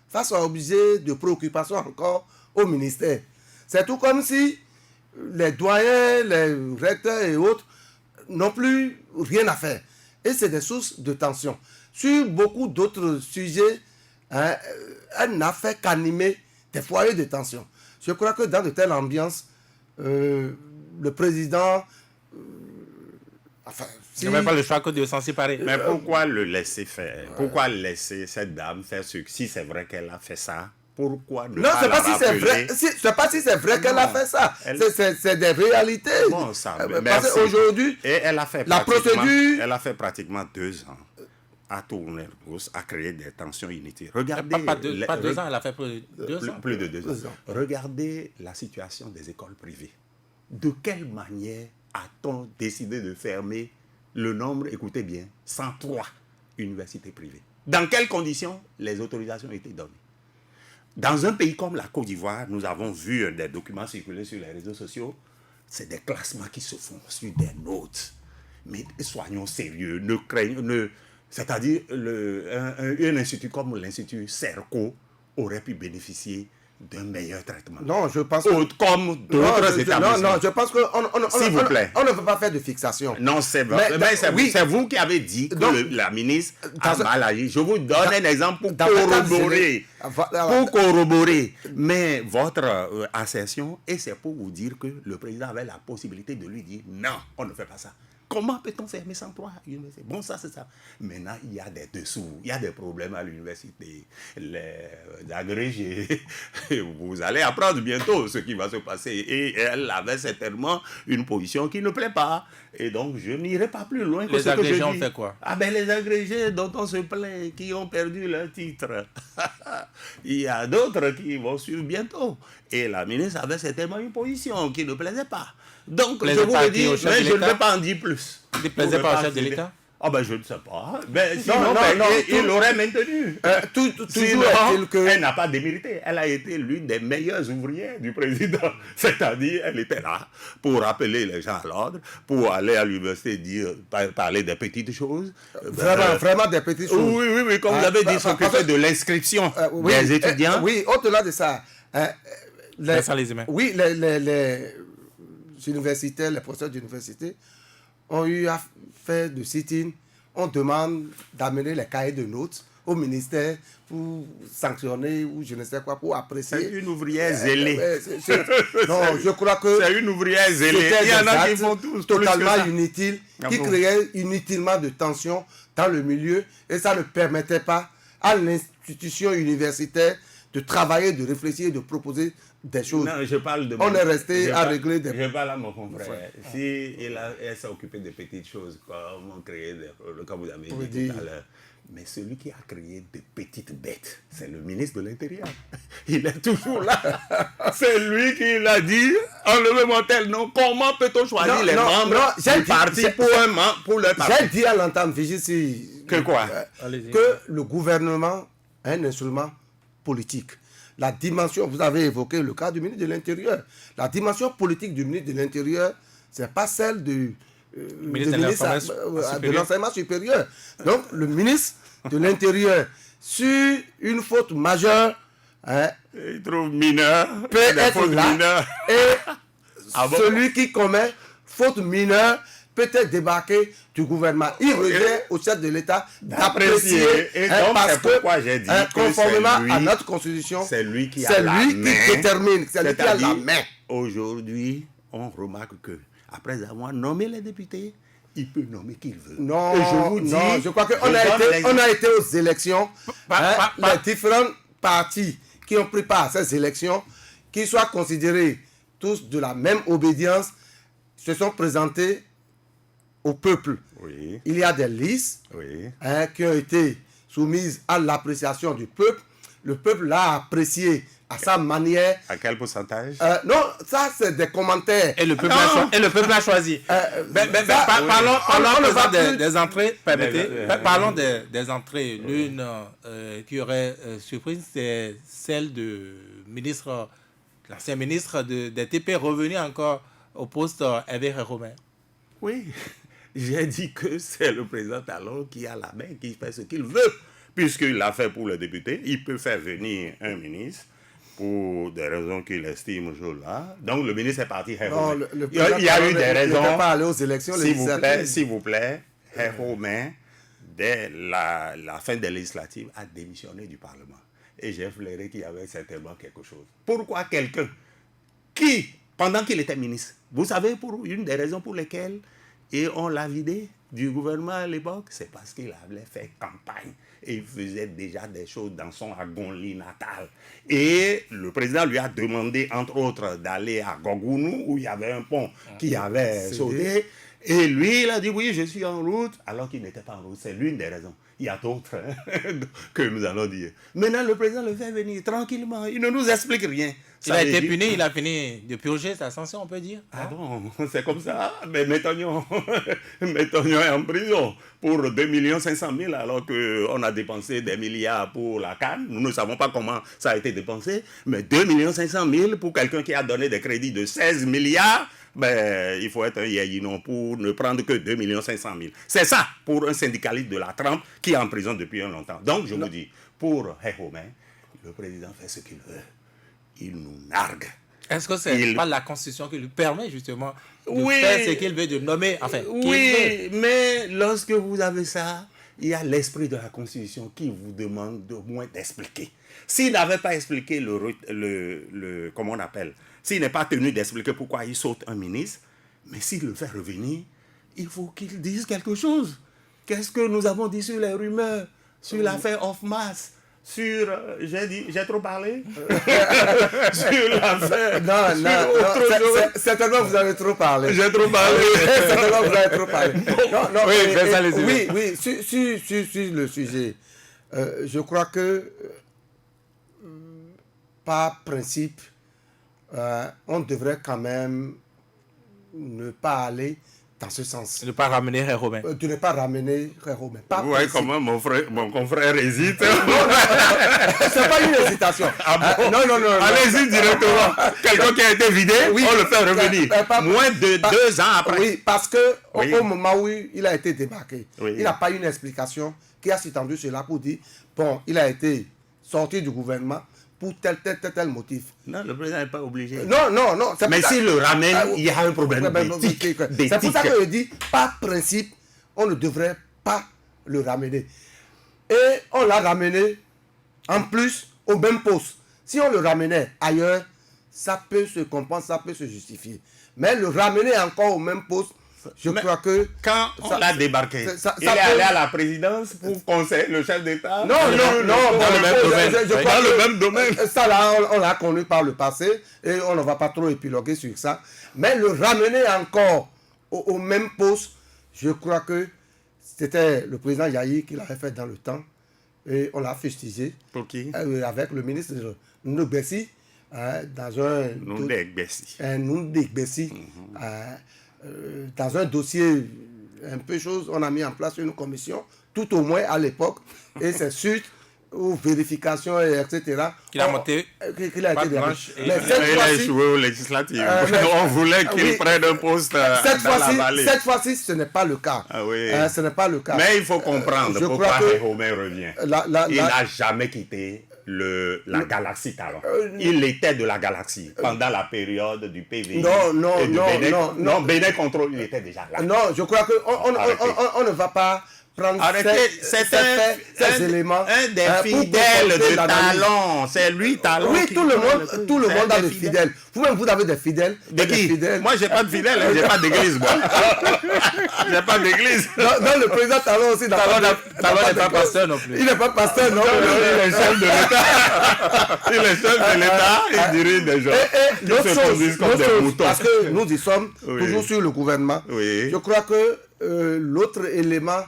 face à objet de préoccupation encore au ministère. C'est tout comme si les doyens, les recteurs et autres n'ont plus rien à faire. Et c'est des sources de tension. Sur beaucoup d'autres sujets, elle n'a fait qu'animer des foyers de tension. Je crois que dans de telles ambiances, le président... il n'y avait pas le choix que de s'en séparer. Mais pourquoi le laisser faire? Pourquoi laisser cette dame faire ce... Si c'est vrai qu'elle a fait ça, pourquoi ne non, pas c'est la pas si c'est rappeler? vrai. C'est pas si c'est vrai qu'elle a fait ça. C'est des réalités. Bon, ça, parce qu'aujourd'hui, et elle a fait la procédure... Elle a fait pratiquement 2 ans à tourner le pouce, à créer des tensions inutiles. Regardez... Pas 2 ans, elle a fait plus de 2 ans. Plus de 2 ans. Regardez la situation des écoles privées. De quelle manière a-t-on décidé de fermer le nombre, écoutez bien, 103 universités privées? Dans quelles conditions les autorisations ont été données? Dans un pays comme la Côte d'Ivoire, nous avons vu des documents circuler sur les réseaux sociaux. C'est des classements qui se font sur des notes. Mais soyons sérieux, ne craignons... C'est-à-dire, un institut comme l'Institut Serco aurait pu bénéficier d'un meilleur traitement. Non, je pense comme d'autres établissements. Non, je pense qu'on ne veut pas faire de fixation. Non, c'est vrai. Mais c'est vous qui avez dit que la ministre a mal agi. Je vous donne un exemple pour corroborer. Pour corroborer. Mais votre assertion, et c'est pour vous dire que le président avait la possibilité de lui dire non, on ne fait pas ça. Comment peut-on fermer 103 universités? Bon, ça, c'est ça. Maintenant, il y a des dessous. Il y a des problèmes à l'université. Les agrégés, vous allez apprendre bientôt ce qui va se passer. Et elle avait certainement une position qui ne plaît pas. Et donc, je n'irai pas plus loin que ce que je dis. Les agrégés ont fait quoi? Ah ben, les agrégés dont on se plaint, qui ont perdu leur titre. Il y a d'autres qui vont suivre bientôt. Et la ministre avait certainement une position qui ne plaisait pas. Donc, je vous le dis, mais je ne vais pas en dire plus. Il ne plaisait pas au chef de l'État? Ah ben, je ne sais pas. Mais sinon, il l'aurait maintenu. Toujours elle n'a pas démérité. Elle a été l'une des meilleures ouvrières du président. C'est-à-dire, elle était là pour rappeler les gens à l'ordre, pour aller à l'université parler des petites choses. Vraiment des petites choses. Oui, comme vous avez dit, s'occuper de l'inscription des étudiants. Oui, au-delà de ça, les universitaires, les professeurs d'université ont eu à faire de sit-in. On demande d'amener les cahiers de notes au ministère pour sanctionner ou je ne sais quoi, pour apprécier. C'est une ouvrière zélée. Non, je crois que c'est une ouvrière zélée. Il y en a qui font tous totalement inutiles, qui créaient inutilement de tension dans le milieu et ça ne permettait pas à l'institution universitaire de travailler, de réfléchir, de proposer des choses. Non, je parle de... On est resté à régler des... Je parle à mon confrère. Si elle s'est occupée de petites choses, comme vous avez dit tout à l'heure, mais celui qui a créé des petites bêtes, c'est le ministre de l'Intérieur. Il est toujours là. C'est lui qui l'a dit. Enlevez-moi tel nom. Comment peut-on choisir les membres du parti pour le parti? J'ai dit à l'entendre, Vigici, que quoi? Que le gouvernement est un instrument politique. La dimension, vous avez évoqué le cas du ministre de l'Intérieur. La dimension politique du ministre de l'Intérieur, ce n'est pas celle de l'enseignement supérieur. Donc, le ministre de l'Intérieur, sur une faute majeure, il trouve mineur, peut être là. Et celui qui commet faute mineure peut être débarqué du gouvernement. Il revient au chef de l'État d'apprécier. Et donc, parce que pourquoi j'ai dit conformément à notre constitution, c'est lui qui détermine, c'est lui qui a la main. Aujourd'hui, on remarque que après avoir nommé les députés, il peut nommer qui il veut. Non, je crois qu'on a été aux élections. Les différents partis qui ont pris part à ces élections, qu'ils soient considérés tous de la même obédience, se sont présentés au peuple. Oui. Il y a des listes Oui. qui ont été soumises à l'appréciation du peuple. Le peuple l'a apprécié à sa manière. À quel pourcentage? Non, ça c'est des commentaires. Et le peuple a choisi. Parlons des entrées. Parlons des entrées. L'une qui aurait surprise, c'est celle de l'ancien ministre des TP revenu encore au poste Hervé Romain. Oui, j'ai dit que c'est le président Talon qui a la main, qui fait ce qu'il veut. Puisqu'il l'a fait pour le député, il peut faire venir un ministre pour des raisons qu'il estime là. Donc le ministre est parti. Non, il y a eu des raisons. Il ne peut pas aller aux élections. S'il vous plaît, Romain, dès la fin des législatives, a démissionné du Parlement. Et j'ai flairé qu'il y avait certainement quelque chose. Pourquoi quelqu'un qui, pendant qu'il était ministre, vous savez, pour une des raisons pour lesquelles on l'a vidé du gouvernement à l'époque, c'est parce qu'il avait fait campagne. Et il faisait déjà des choses dans son Agonli natal. Et le président lui a demandé, entre autres, d'aller à Gogounou, où il y avait un pont qui avait sauté. Et lui, il a dit, oui, je suis en route, alors qu'il n'était pas en route. C'est l'une des raisons. Il y a d'autres que nous allons dire. Maintenant, le président le fait venir tranquillement. Il ne nous explique rien. Il a été puni, il a fini de purger sa sanction, on peut dire. Ah bon, c'est comme ça. Mais Métognon est en prison pour 2 500 000 alors qu'on a dépensé des milliards pour la CAN. Nous ne savons pas comment ça a été dépensé. Mais 2 500 000 pour quelqu'un qui a donné des crédits de 16 milliards, ben, il faut être un yéyinon pour ne prendre que 2 500 000. C'est ça pour un syndicaliste de la trempe qui est en prison depuis un longtemps. Donc je vous dis, pour Romain, le président fait ce qu'il veut. Il nous nargue. Est-ce que c'est pas la Constitution qui lui permet justement de faire ce qu'il veut, de nommer, enfin, oui, mais lorsque vous avez ça, il y a l'esprit de la Constitution qui vous demande au moins d'expliquer. S'il n'avait pas expliqué comment on appelle, s'il n'est pas tenu d'expliquer pourquoi il saute un ministre, mais s'il le fait revenir, il faut qu'il dise quelque chose. Qu'est-ce que nous avons dit sur les rumeurs, sur l'affaire Off-Mass, sur, j'ai trop parlé sur l'affaire. Non, certainement vous avez trop parlé. J'ai trop parlé. Certainement vous avez trop parlé. Oui, sur le sujet, je crois que par principe, on devrait quand même ne pas aller dans ce sens. De ne pas ramener Romain. De ne pas ramener Romain. Vous voyez comment mon confrère hésite. C'est pas une hésitation. Non. Allez-y directement. Quelqu'un qui a été vidé, on le fait revenir. Moins de 2 ans après. Oui, parce que au moment où il a été débarqué, il n'a pas eu une explication qui a sous-tendu cela pour dire, bon, il a été sorti du gouvernement pour tel motif. Non, le président n'est pas obligé. Non. Mais s'il le ramène, il y a un problème d'éthique. C'est pour ça que je dis, par principe, on ne devrait pas le ramener. Et on l'a ramené, en plus, au même poste. Si on le ramenait ailleurs, ça peut se comprendre, ça peut se justifier. Mais le ramener encore au même poste, je crois que... Quand on l'a débarqué, il est allé à la présidence pour conseiller le chef d'État. Non, dans le même domaine. Ça là, on l'a connu par le passé et on ne va pas trop épiloguer sur ça. Mais le ramener encore au même poste, je crois que c'était le président Yahi qui l'avait fait dans le temps et on l'a fustigé. Pour qui? Avec le ministre Nubessi, dans un... Nubessi. Dans un dossier un peu chose, on a mis en place une commission, tout au moins à l'époque, et c'est suite aux vérifications, etc. Qu'il a monté. Qu'il a été démarché. Il a échoué aux législatives. On voulait qu'il prenne un poste dans la vallée. Cette fois-ci, ce n'est pas le cas. Ce n'est pas le cas. Mais il faut comprendre pourquoi Romain revient. Il n'a jamais quitté la galaxie Talon. Il était de la galaxie pendant la période du PVI. Non, Bénin Contrôle, il était déjà là. Non, je crois qu'on ne va pas prendre ces éléments. Un des fidèles de Talon. C'est lui, Talon. Oui, tout le monde a des fidèles. Vous-même, vous avez des fidèles. De qui? Moi, j'ai pas de fidèles. J'ai pas d'église, moi. J'ai pas d'église. Non, le président Talon aussi. Talon n'est pas pasteur non plus. Il n'est pas pasteur non plus. Il est chef de l'État. Il est chef de l'État. Il dirige des gens qui se conduisent comme des moutons. Parce que nous y sommes toujours sur le gouvernement. Je crois que l'autre élément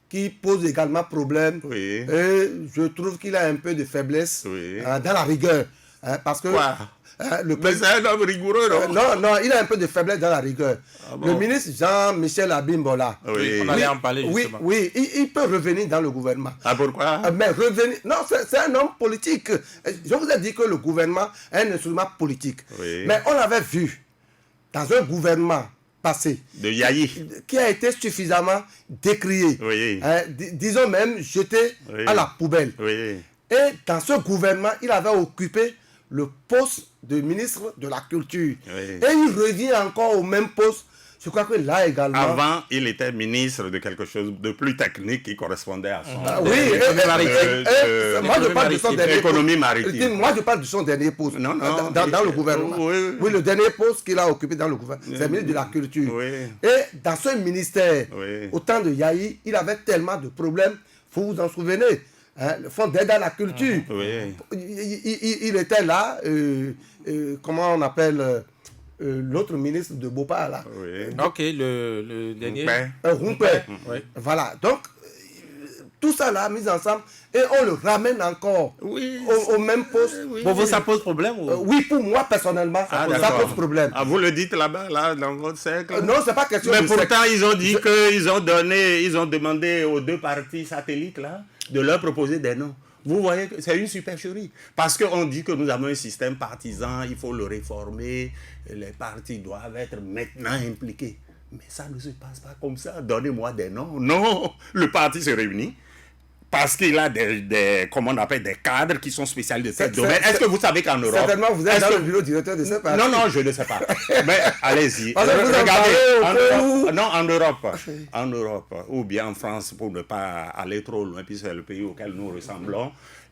qui pose également problème, Oui. et je trouve qu'il a un peu de faiblesse Oui. dans la rigueur. Parce que Quoi? le Mais c'est un homme rigoureux, non? non, il a un peu de faiblesse dans la rigueur. Ah bon? Le ministre Jean-Michel Abimbola, Oui. On allait en parler oui, justement. oui, il peut revenir dans le gouvernement. Ah, pourquoi? Mais revenir, non, c'est un homme politique. Je vous ai dit que le gouvernement est un instrument politique. Oui. Mais on avait vu dans un gouvernement passé De Yahi. qui a été suffisamment décrié, Oui. disons même jeté Oui. à la poubelle. Oui. Et dans ce gouvernement, il avait occupé le poste de ministre de la Culture. Oui. Et il revient encore au même poste. Je crois que là également... Avant, il était ministre de quelque chose de plus technique qui correspondait à son... Ah oui, moi je parle de son dernier Économie poste. maritime. Moi je parle de son dernier poste Non, non, dans le gouvernement. oui. Oui, le dernier poste qu'il a occupé dans le gouvernement, c'est le ministre de la Culture. Oui. Et dans ce ministère, Oui. au temps de Yahi, il avait tellement de problèmes, vous vous en souvenez, le fonds d'aide à la culture. Oui. Il était là, comment on appelle l'autre ministre de Bopar là. Oui. Ok, le dernier. Ben, Rumpé. Oui. Voilà. Donc, tout ça là, mis ensemble, et on le ramène encore Oui. au même poste. Pour vous, ça pose problème ou... Oui, pour moi personnellement, ça d'accord. pose problème. Ah, vous le dites là-bas, là, dans votre cercle? Non, c'est pas question Mais de pourtant, sexe. ils ont dit qu'ils ont donné, ils ont demandé aux deux partis satellites, là, de leur proposer des noms. Vous voyez que c'est une supercherie. Parce qu'on dit que nous avons un système partisan, il faut le réformer, les partis doivent être maintenant impliqués. Mais ça ne se passe pas comme ça. Donnez-moi des noms. Non, le parti se réunit. Parce qu'il a comment on appelle, des cadres qui sont spécialisés de ce domaine. Est-ce que vous savez qu'en Europe... Certainement, vous êtes dans le bureau directeur de ce parti. Non, non, je ne sais pas. Mais allez-y. Parce que vous en Regardez, parlez non, en Europe, ou bien en France, pour ne pas aller trop loin, puisque c'est le pays auquel nous ressemblons.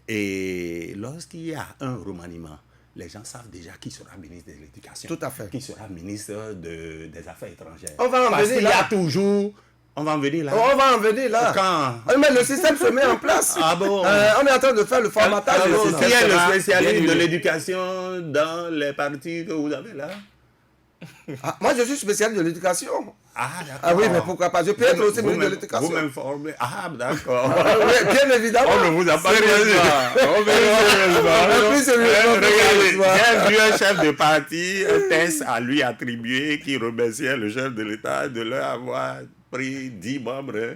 Et lorsqu'il y a un remaniement, les gens savent déjà qui sera ministre de l'Éducation. Tout à fait. Qui sera ministre des Affaires étrangères. On va en Parce venir qu'il y a là. toujours... On va en venir là. On va en venir là. Quand? Mais le système se met en place. Ah bon? On est en train de faire le formatage. Ah du bon, système. qui est le bien spécialiste de huilé. l'éducation dans les partis que vous avez là? Ah, moi, je suis spécialiste de l'éducation. Ah, d'accord. Ah oui, mais pourquoi pas? Je peux être aussi ministre de l'éducation. Vous m'informez. Ah, d'accord. Ah oui, bien évidemment. On ne vous a pas rien dit. Plus sérieusement, Regardez, j'ai vu un chef de parti, un test à lui attribué qui remerciait le chef de l'État de leur avoir pris 10 membres hein,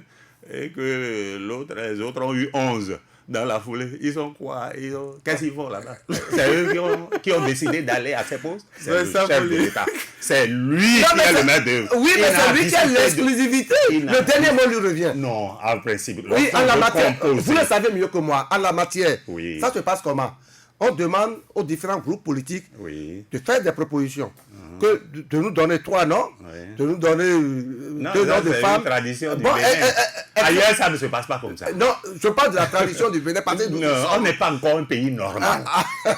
et que les autres ont eu 11 dans la foulée. Ils sont quoi? Qu'est-ce qu'ils font là-bas? C'est eux qui ont décidé d'aller à ces postes. C'est le chef de l'État. C'est lui qui est le maître d'œuvre. Oui, mais c'est lui qui a l'exclusivité. Le dernier mot lui revient. Non, en principe. Oui, en la matière, compose, vous le savez mieux que moi, en la matière, Oui. ça se passe comment? On demande aux différents groupes politiques Oui. de faire des propositions. De nous donner 3 noms, Oui. de nous donner Non, 2 ça, noms de c'est femmes. une tradition du Bon, Bénin. Ailleurs, ça ne se passe pas comme ça. non, je parle de la tradition du Bénin parce que nous Non, on sommes- n'est pas encore un pays normal.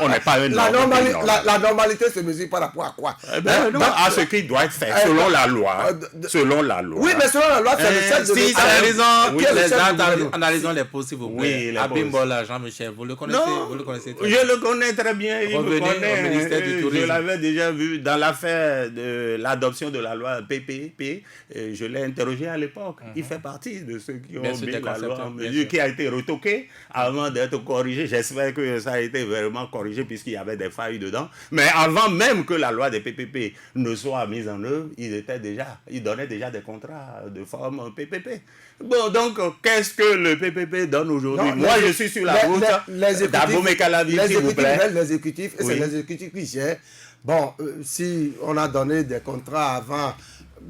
On n'est pas un la, pays normal. la normalité se mesure par rapport à quoi? Eh ben, non, à ce qui doit être fait, selon la loi. Selon la loi. Oui, mais selon la loi, c'est le chef de Si l'État. analysons, Qui est le chef du gouvernement. analysons les postes, s'il vous plaît. Oui, les Abimbola, Jean-Michel, vous le connaissez? Non, Vous le connaissez très je bien. le connais très bien. Il me Revenez connaît. au ministère du Tourisme. Je l'avais déjà vu dans l'affaire de l'adoption de la loi PPP. Je l'ai interrogé à l'époque. Il fait partie de ceux qui ont Bien sûr, mis des la loi concepteurs, en bien mesure, sûr. qui a été retoquée avant d'être corrigée. J'espère que ça a été vraiment corrigé puisqu'il y avait des failles dedans. Mais avant même que la loi des PPP ne soit mise en œuvre, ils donnaient déjà des contrats de forme PPP. Bon, donc, qu'est-ce que le PPP donne aujourd'hui? Non, Moi, les- je suis sur la route exécutifs- d'Abomey Calavi, s'il vous plaît. l'exécutif, et Oui. c'est l'exécutif qui gère. Bon, si on a donné des contrats avant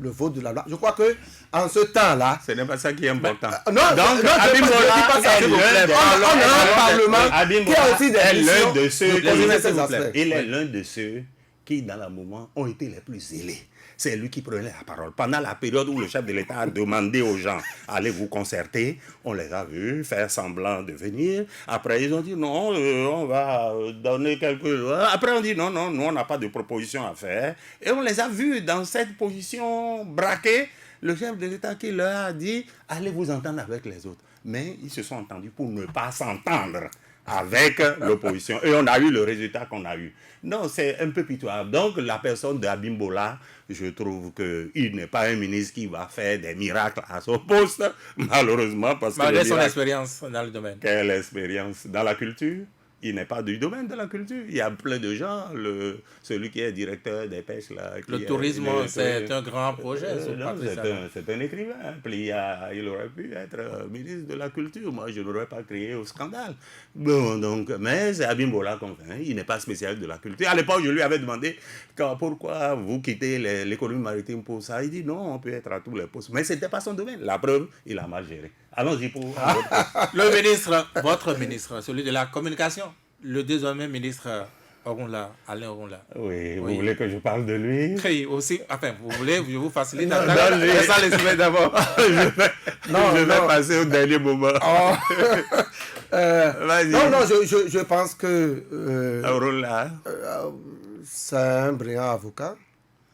le vote de la loi, je crois que en ce temps-là, Ce n'est pas ça qui est important. non, Donc, non, je dis Abimbola pas ça, est s'il vous plaît. l'un des- On a un parlement qui a aussi des est missions l'un de ceux de coordonner qui, ces aspects. il est l'un de ceux qui, dans le moment, ont été les plus zélés. C'est lui qui prenait la parole. Pendant la période où le chef de l'État a demandé aux gens, allez vous concerter, on les a vus faire semblant de venir. Après, ils ont dit non, on va donner quelques lois. Après, on dit non, non, nous, on n'a pas de proposition à faire. Et on les a vus dans cette position braquée. Le chef de l'État qui leur a dit, allez vous entendre avec les autres. Mais ils se sont entendus pour ne pas s'entendre avec l'opposition. Et on a eu le résultat qu'on a eu. Non, c'est un peu pitoyable. Donc, la personne d'Abimbola, je trouve qu'il n'est pas un ministre qui va faire des miracles à son poste, malheureusement. Parce que malgré son expérience dans le domaine. Quelle expérience dans la culture? Il n'est pas du domaine de la culture. Il y a plein de gens. Celui qui est directeur des pêches là. Le tourisme, c'est un grand projet. C'est un écrivain. Il aurait pu être ministre de la culture. Moi, je n'aurais pas crié au scandale. Bon, donc, mais c'est Abimbola qu'on fait. Il n'est pas spécialiste de la culture. À l'époque, je lui avais demandé pourquoi vous quittez l'économie maritime pour ça. Il dit non, on peut être à tous les postes. Mais ce n'était pas son domaine. La preuve, il a mal géré. Allons-y pour... Le ministre, votre ministre, celui de la communication, le désormais ministre Orunla, Alain Orunla. Oui, vous voulez que je parle de lui? Oui, aussi, enfin, vous voulez, je vous facilite. Ça les soumet d'abord. je vais passer au dernier moment. Non, je pense que... Orunla. C'est un brillant avocat.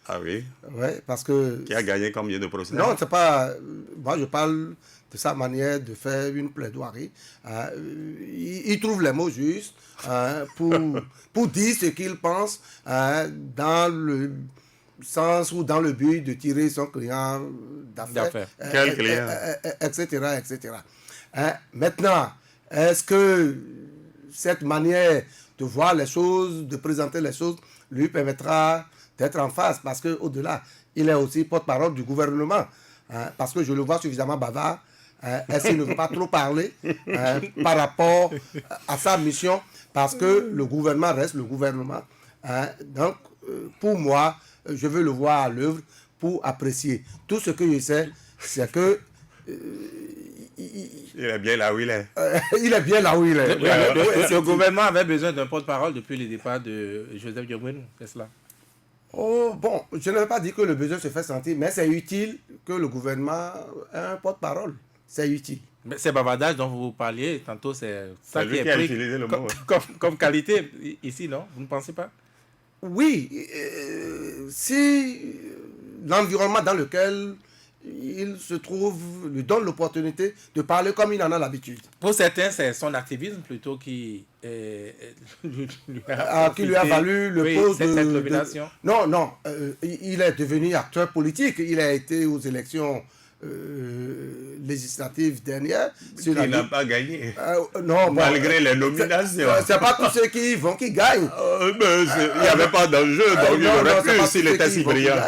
Ah oui? Oui, parce que... Qui a gagné combien de procès? Non, c'est pas... Moi, je parle de sa manière de faire une plaidoirie. Il trouve les mots justes pour dire ce qu'il pense dans le sens ou dans le but de tirer son client d'affaires. Quel client? Etc. Maintenant, est-ce que cette manière de voir les choses, de présenter les choses, lui permettra d'être en face? Parce qu'au-delà, il est aussi porte-parole du gouvernement. Parce que je le vois suffisamment bavard. Est-ce qu'il ne veut pas trop parler par rapport à sa mission? Parce que le gouvernement reste le gouvernement. Donc, pour moi, je veux le voir à l'œuvre pour apprécier. Tout ce que je sais, c'est que... il est bien là où il est. Il est bien là où il est. Le gouvernement avait besoin d'un porte-parole depuis le départ de Joseph Diomène, c'est cela? Oh, bon, je ne veux pas dire que le besoin se fait sentir, mais c'est utile que le gouvernement ait un porte-parole. C'est utile. Mais ces bavardages dont vous parliez, tantôt, c'est ça qui est pris utilisé le mot. comme qualité ici, non? Vous ne pensez pas? Oui, si l'environnement dans lequel il se trouve lui donne l'opportunité de parler comme il en a l'habitude. Pour certains, c'est son activisme plutôt qui lui a valu le poste cette nomination. Non, il est devenu acteur politique. Il a été aux élections législatives dernières. Il n'a pas gagné. Non, malgré les nominations. C'est pas tous ceux qui y vont qui gagnent. Il n'y avait pas d'enjeu, donc il aurait pu, s'il était si brillant.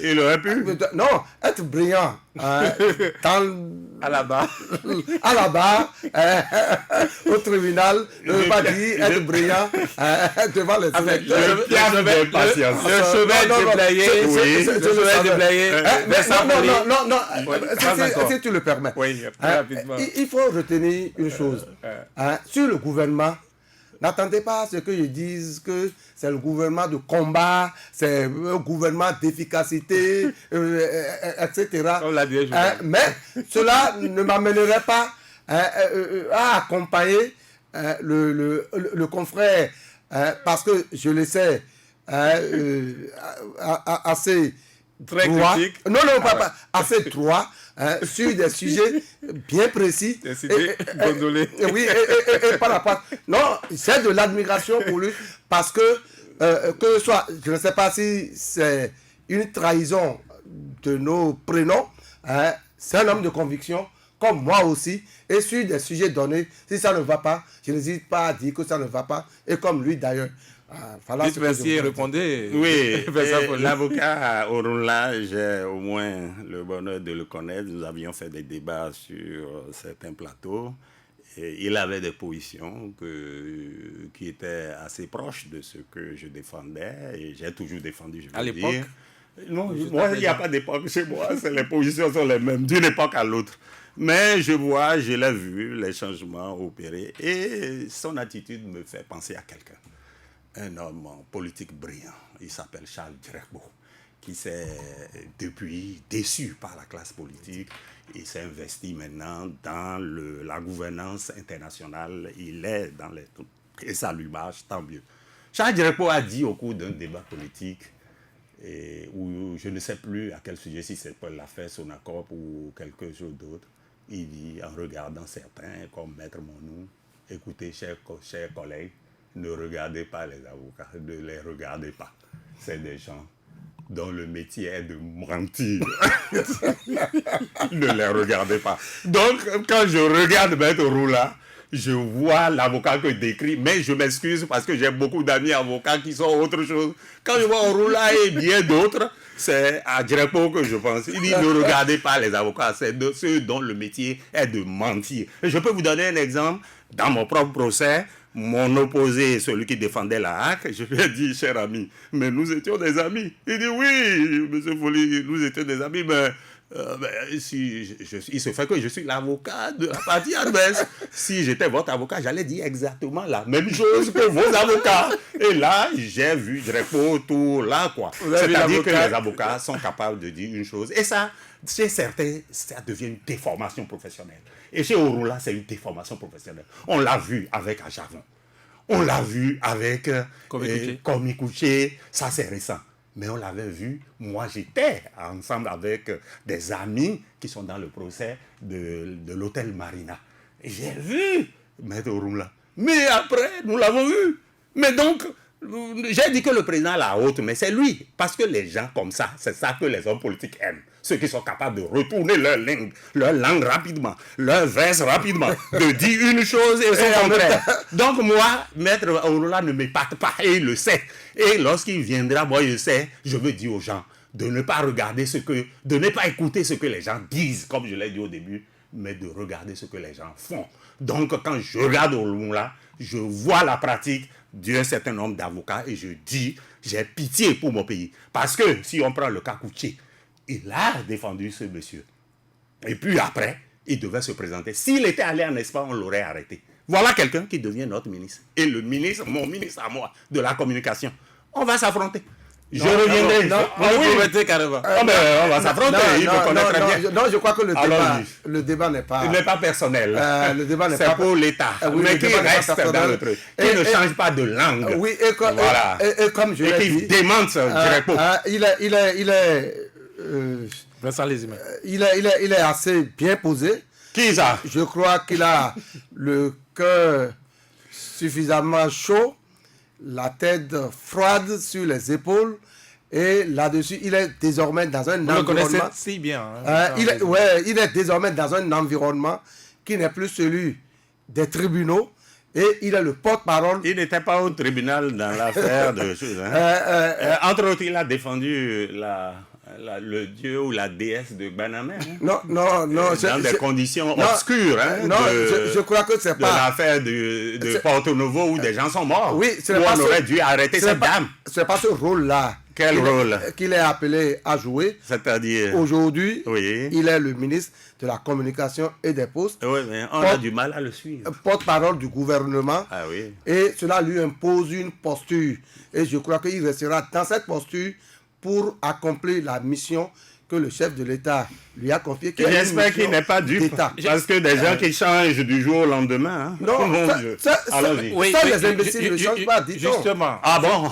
Il aurait pu. Non, être brillant à la barre, au tribunal, ne veut pas dire être brillant devant les électeurs. Le chemin déblayé. Non, si tu le permets. Oui, rapidement. Il faut retenir une chose. Sur le gouvernement, n'attendez pas à ce que je dise que c'est le gouvernement de combat, c'est un gouvernement d'efficacité, etc. Mais cela ne m'amènerait pas à accompagner le confrère, parce que je le sais assez très droit. critique. Non, pas assez droit sur des sujets bien précis. Oui, et par rapport. Non, c'est de l'admiration pour lui parce que soit, je ne sais pas si c'est une trahison de nos prénoms, c'est un homme de conviction, comme moi aussi, et sur des sujets donnés, si ça ne va pas, je n'hésite pas à dire que ça ne va pas, et comme lui d'ailleurs. Dites merci et répondez. Oui, l'avocat Orunla, j'ai au moins le bonheur de le connaître. Nous avions fait des débats sur certains plateaux. Et il avait des positions qui étaient assez proches de ce que je défendais. Et j'ai toujours défendu, je veux à l'époque dire. Non, moi, il n'y a pas d'époque chez moi. Les positions sont les mêmes d'une époque à l'autre. Mais je l'ai vu, les changements opérés. Et son attitude me fait penser à quelqu'un. Un homme politique brillant, il s'appelle Charles Djerkbo, qui s'est depuis déçu par la classe politique. Il s'est investi maintenant dans la gouvernance internationale. Il est dans les trucs et ça lui marche, tant mieux. Charles Djerkbo a dit au cours d'un débat politique, où je ne sais plus à quel sujet, si c'est Paul Lafay, Sonacop ou quelque chose d'autre, il dit, en regardant certains comme Maître Monou écoutez, chers collègues, ne regardez pas les avocats, ne les regardez pas. C'est des gens dont le métier est de mentir. Ne les regardez pas. Donc, quand je regarde Maître Roula, je vois l'avocat que décrit, mais je m'excuse parce que j'ai beaucoup d'amis avocats qui sont autre chose. Quand je vois Roula et bien d'autres, c'est à Djerepo que je pense. Il dit ne regardez pas les avocats, c'est de ceux dont le métier est de mentir. Et je peux vous donner un exemple. Dans mon propre procès, mon opposé, celui qui défendait la HAC, je lui ai dit, cher ami, mais nous étions des amis. Il dit oui, monsieur Folly, nous étions des amis, mais si il se fait que je suis l'avocat de la partie adverse. Si j'étais votre avocat, j'allais dire exactement la même chose que vos avocats. Et là, j'ai vu, je réponds tout là, quoi. C'est-à-dire que les avocats sont capables de dire une chose. Et ça, chez certains, ça devient une déformation professionnelle. Et chez Orula, c'est une déformation professionnelle. On l'a vu avec Ajavon. On l'a vu avec Komi Kouché. Ça, c'est récent. Mais on l'avait vu, moi j'étais ensemble avec des amis qui sont dans le procès de l'hôtel Marina. Et j'ai vu Maître Orula. Mais après, nous l'avons eu. Mais donc, j'ai dit que le président a la haute, mais c'est lui. Parce que les gens comme ça, c'est ça que les hommes politiques aiment. Ceux qui sont capables de retourner leur langue rapidement, leur verse rapidement, de dire une chose et son contraire. Donc moi, Maître Orula ne m'épate pas et il le sait. Et lorsqu'il viendra, moi je sais, je veux dire aux gens de ne pas regarder de ne pas écouter ce que les gens disent, comme je l'ai dit au début, mais de regarder ce que les gens font. Donc quand je regarde Orula, je vois la pratique d'un certain nombre d'avocats et je dis, j'ai pitié pour mon pays. Parce que si on prend le cas Kouché, il a défendu ce monsieur. Et puis après, il devait se présenter. S'il était allé en Espagne, on l'aurait arrêté. Voilà quelqu'un qui devient notre ministre. Et le ministre, mon ministre à moi, de la communication. On va s'affronter. Je reviendrai. Oui, carrément. On va s'affronter. Il me connaît très bien. Non, je crois que le débat n'est pas... Il n'est pas personnel. Le débat n'est c'est pas... pour l'État. Oui, mais qui reste dans le truc. Qui ne change pas de langue. Oui, et comme je l'ai dit... Et qui démente Djerepo. Vincent Lézimé. Il est assez bien posé. Qui ça? Je crois qu'il a le cœur suffisamment chaud, la tête froide sur les épaules, et là-dessus, il est désormais dans un environnement... Vous le connaissez si bien. il est désormais dans un environnement qui n'est plus celui des tribunaux, et il est le porte-parole... Il n'était pas au tribunal dans l'affaire de choses. Entre autres, il a défendu le dieu ou la déesse de Banamé. Non. Dans des conditions obscures. Je crois que c'est pas... De l'affaire de Porto Novo où des gens sont morts. Oui, on aurait dû arrêter cette dame. C'est pas ce rôle-là. Quel rôle? Qu'il est appelé à jouer. C'est-à-dire... Aujourd'hui, oui. Il est le ministre de la Communication et des Postes. Oui, mais on a du mal à le suivre. Porte-parole du gouvernement. Ah oui. Et cela lui impose une posture. Et je crois qu'il restera dans cette posture pour accomplir la mission que le chef de l'État lui a confiée. J'espère qu'il n'est pas dupe. Parce que des gens qui changent du jour au lendemain. Hein. Non, les imbéciles ne changent pas, dit-on. Justement. Ah bon?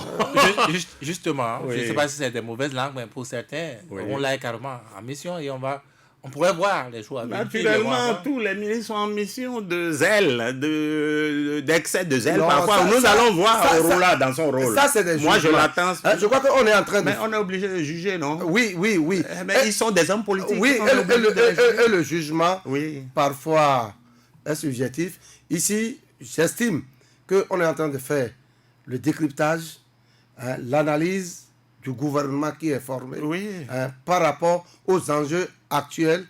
Justement. Oui. Je ne sais pas si c'est des mauvaises langues, mais pour certains, on l'a carrément en mission et on pourrait voir les choses. Naturellement, tous les ministres sont en mission de zèle, d'excès de zèle. Parfois, nous allons voir Orula dans son rôle. Ça, c'est des Moi, je l'attends. Je crois qu'on est en train de... Mais on est obligé de juger, non? Oui. Mais ils sont des hommes politiques. Oui, et le jugement, parfois, est subjectif. Ici, j'estime qu'on est en train de faire le décryptage, l'analyse du gouvernement qui est formé par rapport aux enjeux actuels,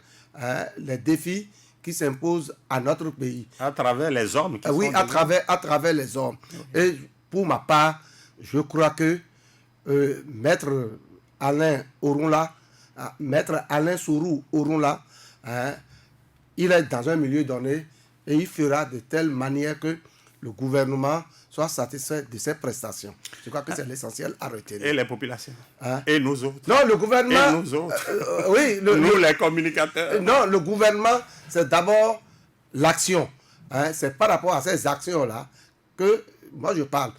les défis qui s'imposent à notre pays. À travers les hommes. À travers les hommes. Et pour ma part, je crois que Maître Alain Orula, Maître Alain Sourou Orula, il est dans un milieu donné et il fera de telle manière que le gouvernement soit satisfait de ses prestations. Je crois que c'est l'essentiel à retenir. Et les populations. Et nous autres. Non, le gouvernement... Et nous autres. Oui. Nous, les communicateurs. Non, le gouvernement, c'est d'abord l'action. C'est par rapport à ces actions-là que moi je parle.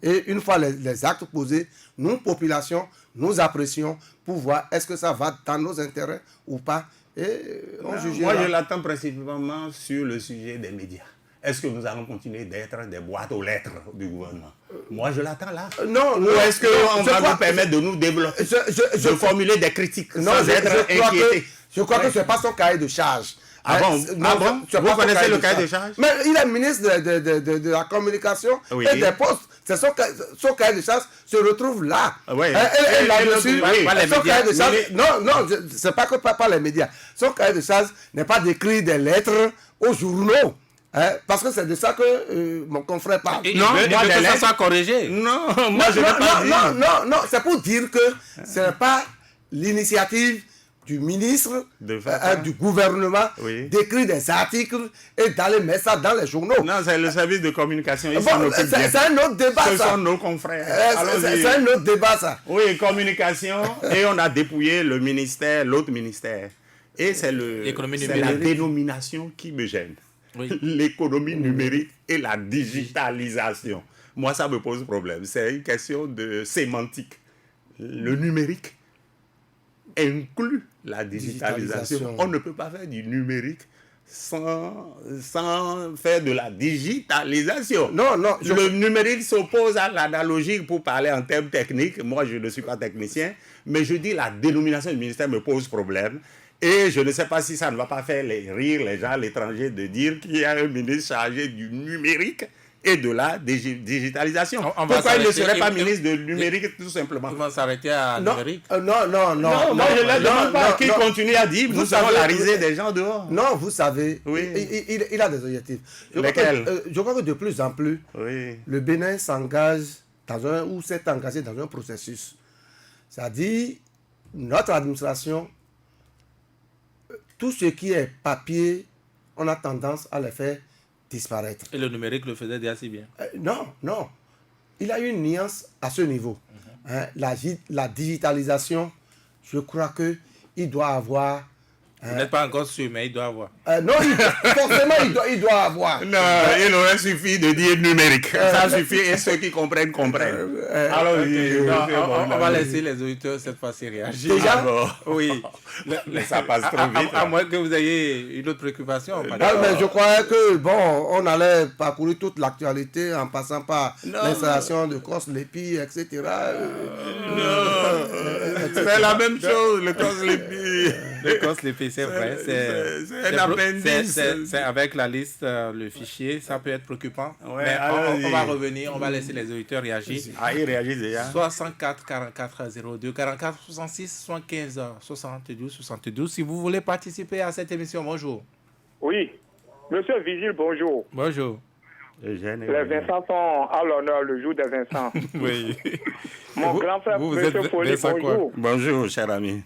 Et une fois les actes posés, nous, population, nous apprécions pour voir est-ce que ça va dans nos intérêts ou pas. Et on jugera. Moi, je l'attends principalement sur le sujet des médias. est-ce que nous allons continuer d'être des boîtes aux lettres du gouvernement? Moi, je l'attends là. Non, Ou est-ce qu'on va nous permettre de nous développer, de formuler des critiques sans être inquiétés? Je crois que ce n'est pas son cahier de charge. Ah bon? Vous connaissez le cahier de charge? Mais il est ministre de la communication et des postes. C'est son cahier de charge se retrouve là. Oui. Et là-dessus, son cahier de charge... Oui. Non, c'est pas que pas les médias. Son cahier de charge n'est pas d'écrire des lettres aux journaux. Parce que c'est de ça que mon confrère parle. Non, moi, que ça soit corrigé. Non, moi je n'ai pas dit. Non, c'est pour dire que ce n'est pas l'initiative du ministre, du gouvernement, d'écrire des articles et d'aller mettre ça dans les journaux. Non, c'est le service de communication. C'est un autre débat, ça. Ce sont nos confrères. C'est un autre débat, ça. Oui, communication. Et on a dépouillé le ministère, l'autre ministère. Et c'est la dénomination qui me gêne. Oui. L'économie numérique et la digitalisation. Moi, ça me pose problème. C'est une question de sémantique. Le numérique inclut la digitalisation. On ne peut pas faire du numérique sans faire de la digitalisation. Non. Le numérique s'oppose à l'analogique pour parler en termes techniques. Moi, je ne suis pas technicien, mais je dis la dénomination du ministère me pose problème. Et je ne sais pas si ça ne va pas faire rire les gens à l'étranger de dire qu'il y a un ministre chargé du numérique et de la digitalisation. Pourquoi il ne serait pas ministre du numérique tout simplement? Ils vont s'arrêter à numérique. Non, moi je ne demande pas qu'il continue à dire nous avons la risée des gens dehors. Non, vous savez, oui. il a des objectifs. Je crois que de plus en plus, le Bénin s'engage ou s'est engagé dans un processus. C'est-à-dire, notre administration, tout ce qui est papier, on a tendance à le faire disparaître. Et le numérique le faisait déjà si bien. Non. Il a une nuance à ce niveau. La digitalisation, je crois qu'il doit avoir... Vous n'êtes pas encore sûr, mais il doit avoir. Non, forcément, il doit avoir. Non, il aurait suffi de dire numérique. Ça suffit et ceux qui comprennent. Alors, on va laisser les auditeurs cette fois-ci réagir. Déjà? Oui. Mais ça passe trop vite. À moins que vous ayez une autre préoccupation. Mais je croyais que, on allait parcourir toute l'actualité en passant par l'installation de COS-LEPI, etc. C'est la même chose, le COS-LEPI. Le COS-LEPI, c'est vrai. C'est un appendice. C'est avec la liste, le fichier, ça peut être préoccupant. Ouais, mais on va revenir, on va laisser les auditeurs réagir. Ils réagissent déjà. 64 44 02 44 66 75 72 72. Si vous voulez participer à cette émission, bonjour. Oui. Monsieur Vigile, bonjour. Bonjour. Les Vincent sont à l'honneur le jour des Vincent. Oui. Mon grand frère, monsieur Folly, bonjour. Bonjour, cher ami.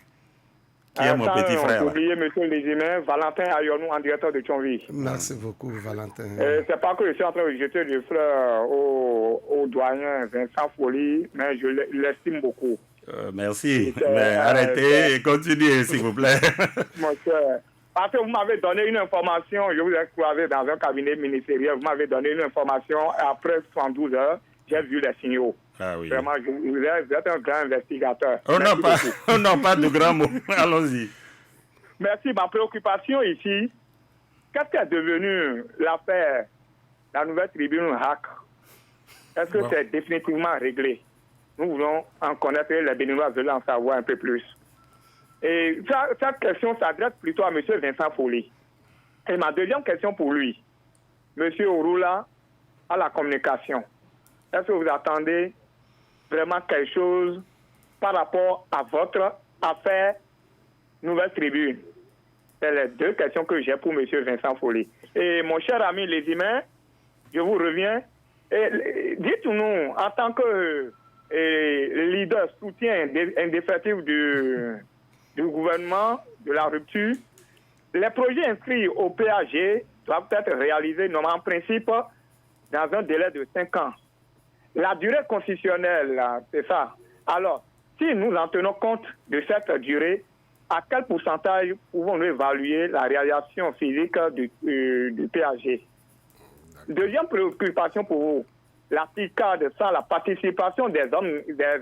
Qui est mon petit frère. J'ai oublié monsieur Légimin, Valentin Ayonou, en directeur de Thionville. Merci beaucoup, Valentin. C'est pas que je suis en train de jeter des fleurs au doyen Vincent Folly, mais je l'estime beaucoup. Merci. Mais arrêtez et continuez, s'il vous plaît. Mon cher, parce que vous m'avez donné une information, je vous ai croisé dans un cabinet ministériel, vous m'avez donné une information, et après 72 heures, j'ai vu les signaux. Ah oui. Vraiment, vous êtes un grand investigateur. On n'a pas de grands mots. Allons-y. Merci. Ma préoccupation ici, qu'est-ce qui est devenu l'affaire, la nouvelle tribune hack? Est-ce que c'est définitivement réglé? Nous voulons en connaître, les Béninois veulent en savoir un peu plus. Et cette question s'adresse plutôt à M. Vincent Folly. Et ma deuxième question pour lui, M. Ouroula, à la communication. Est-ce que vous attendez vraiment quelque chose par rapport à votre affaire Nouvelle Tribune? C'est les deux questions que j'ai pour M. Vincent Folly. Et mon cher ami Lézimin, je vous reviens. Dites-nous, en tant que leader soutien indéfectible du gouvernement, de la rupture, les projets inscrits au PAG doivent être réalisés normalement en principe dans un délai de 5 ans. La durée constitutionnelle, c'est ça. Alors, si nous en tenons compte de cette durée, à quel pourcentage pouvons-nous évaluer la réalisation physique du PAG? Deuxième préoccupation pour vous, la PICAD sans la participation des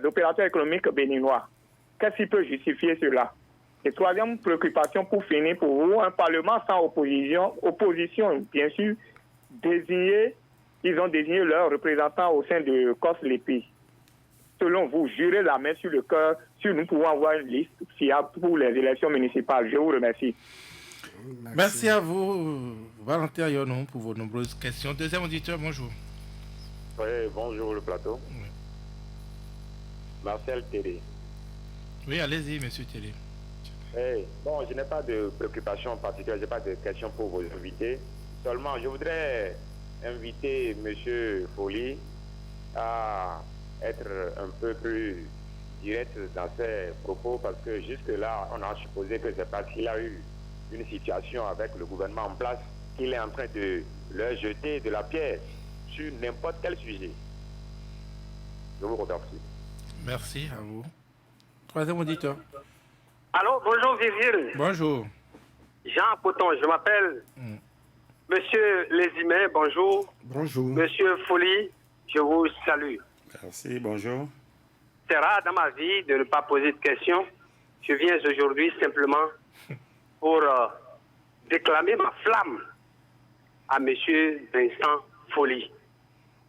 opérateurs économiques béninois. Qu'est-ce qui peut justifier cela? Et troisième préoccupation pour finir pour vous, un Parlement sans opposition bien sûr, ils ont désigné leurs représentants au sein de COS-LEPI. Selon vous, jurez la main sur le cœur si nous pouvons avoir une liste fiable pour les élections municipales. Je vous remercie. Merci à vous, Valentin Yonon, pour vos nombreuses questions. Deuxième auditeur, bonjour. Oui, bonjour le plateau. Oui. Marcel Télé. Oui, allez-y, monsieur Télé. Hey, bon, je n'ai pas de préoccupation particulière, je n'ai pas de questions pour vos invités. Seulement, je voudrais inviter monsieur Folly à être un peu plus direct dans ses propos parce que jusque-là, on a supposé que c'est parce qu'il a eu une situation avec le gouvernement en place qu'il est en train de leur jeter de la pierre sur n'importe quel sujet. Je vous remercie. Merci à vous. Troisième auditeur. Allô, bonjour Virgile. Bonjour. Jean Poton, je m'appelle. Monsieur Lézimé, bonjour. Bonjour. Monsieur Folly, je vous salue. Merci, bonjour. C'est rare dans ma vie de ne pas poser de questions. Je viens aujourd'hui simplement pour déclamer ma flamme à monsieur Vincent Folly.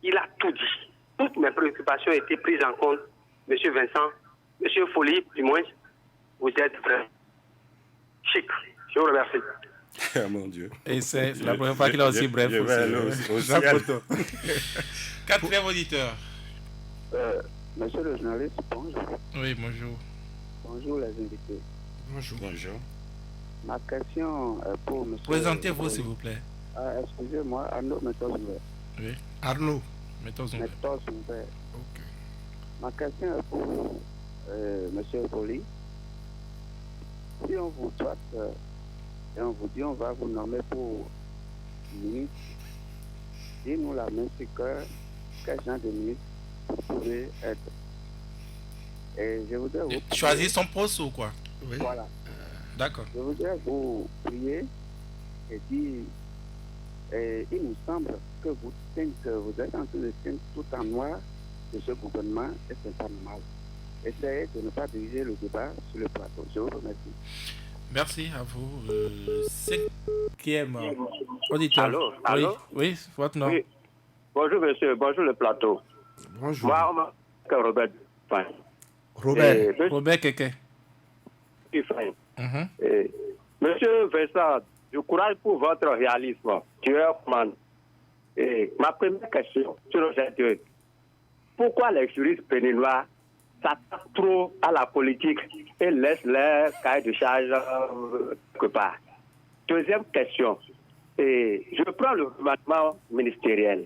Il a tout dit. Toutes mes préoccupations ont été prises en compte. Monsieur Vincent, monsieur Folly, du moins, vous êtes très chic. Je vous remercie. Oh mon Dieu. Et c'est la première fois qu'il a aussi bref. Jean Poton. Quatrième auditeur. Monsieur le journaliste, bonjour. Oui, bonjour. Bonjour les invités. Bonjour. Bonjour. Ma question est pour monsieur... Présentez-vous, s'il vous plaît. Excusez-moi, Arnaud Méthode-Ouvert. Oui, Arnaud Méthode-Ouvert. Méthode-Ouvert. Ok. Ma question est pour monsieur Folly. Si on vous doit et on vous dit on va vous nommer pour ministre, dis-nous la main sur cœur, quel genre de ministre vous pouvez être. Et je voudrais vous... Choisir son poste ou quoi? Oui. Voilà. D'accord. Je voudrais vous prier et dire, il nous semble que vous êtes en train de teindre tout en noir de ce gouvernement et c'est pas normal. Essayez de ne pas diriger le débat sur le plateau. Je vous remercie. Merci à vous. Cinquième auditeur. Allô? Oui, votre nom. Oui. Bonjour monsieur, bonjour le plateau. Bonjour. Moi, on m'appelle Robert. Robert Keke. Monsieur Vincent, je courage pour votre réalisme. Tu es commande. Ma première question sur le pourquoi les juristes béninois s'attaquent trop à la politique et laissent leur cahier de charge quelque part? Deuxième question. Je prends le gouvernement ministériel.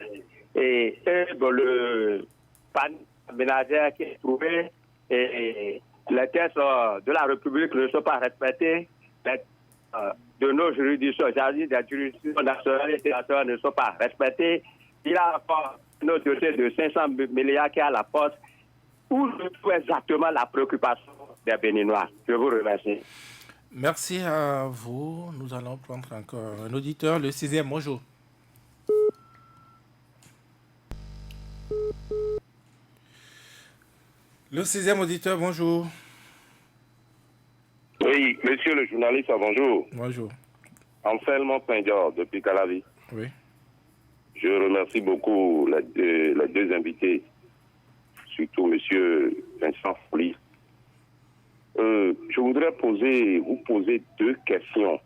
Le panneau aménageur qui est trouvé et les textes de la République ne sont pas respectés. De nos juridictions, des juridictions nationales et internationales ne sont pas respectées. Il y a encore un dossier de 500 milliards qui est à la poste. Où se trouve exactement la préoccupation des Béninois? Je vous remercie. Merci à vous. Nous allons prendre encore un auditeur, le sixième. Bonjour. Le sixième auditeur, bonjour. Oui, monsieur le journaliste, bonjour. Bonjour. Anselme Pindior, depuis Calavi. Oui. Je remercie beaucoup les deux invités, surtout monsieur Vincent Folly. Je voudrais vous poser deux questions.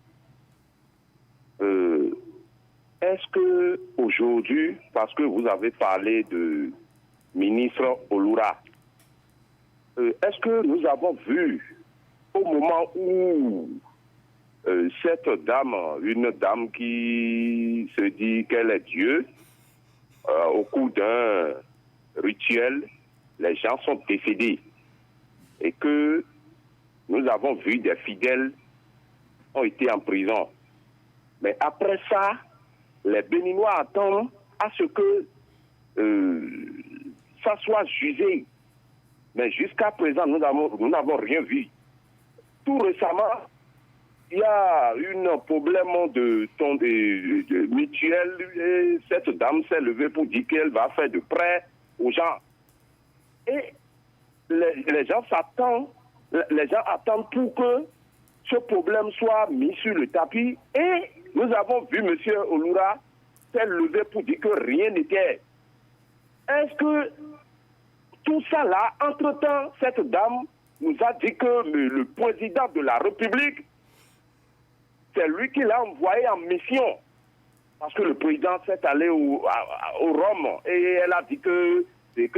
Est-ce que aujourd'hui, parce que vous avez parlé de ministre Oloura, est-ce que nous avons vu au moment où cette dame, une dame qui se dit qu'elle est Dieu, au cours d'un rituel, les gens sont décédés et que nous avons vu des fidèles ont été en prison. Mais après ça, les Béninois attendent à ce que ça soit jugé. Mais jusqu'à présent, nous n'avons rien vu. Tout récemment, il y a un problème de mutuelle. Et cette dame s'est levée pour dire qu'elle va faire de prêts aux gens. Et les gens attendent pour que ce problème soit mis sur le tapis. Et nous avons vu M. Oloura s'est levé pour dire que rien n'était. Est-ce que tout ça là, entre-temps, cette dame nous a dit que le président de la République, c'est lui qui l'a envoyé en mission. Parce que le président s'est allé au Rome et elle a dit que c'est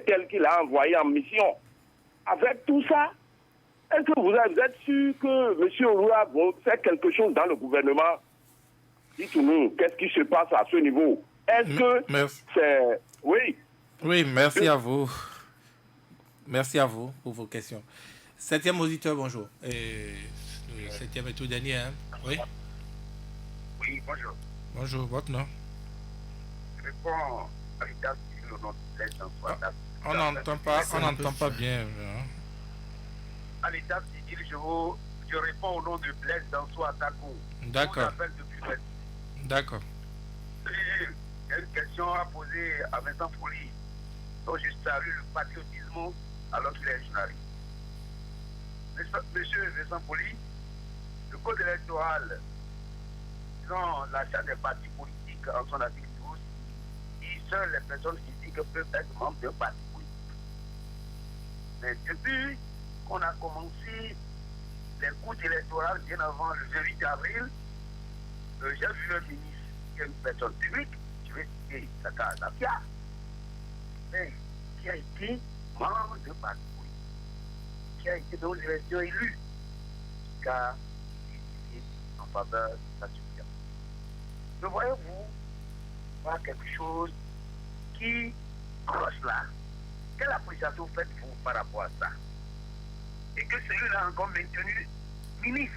elle qui l'a envoyé en mission. Avec tout ça, est-ce que vous êtes sûr que M. Ouroua fait quelque chose dans le gouvernement? Dites-nous, qu'est-ce qui se passe à ce niveau? Est-ce que c'est... Oui. Oui, merci à vous. Merci à vous pour vos questions. 7e auditeur, bonjour. Et le 7e et tout dernier, hein? Oui. Oui, bonjour. Bonjour, votre nom? Je réponds à l'état civil au nom de Blaise Dansoa. On n'entend pas bien. Hein? À l'état civil, je réponds au nom de Blaise Dansoa Tako. D'accord. D'accord. Il y a une question à poser à Vincent Folli. Donc je salue le patriotisme alors qu'il est journaliste. Monsieur Vincent Folli, le code électoral, selon l'achat des partis politiques en son article 12, dit seules les personnes physiques peuvent être membres d'un parti politique. Mais depuis qu'on a commencé les cours électorales bien avant le 28 avril, j'ai vu un ministre qui est une personne publique, je vais citer Saka Nafia, mais qui a été membre d'un parti politique, qui a été dans l'élection élue, qui a décidé en faveur de sa situation. Ne voyez-vous pas quelque chose qui croche là? Quelle appréciation faites-vous par rapport à ça? Et que celui-là a encore maintenu ministre.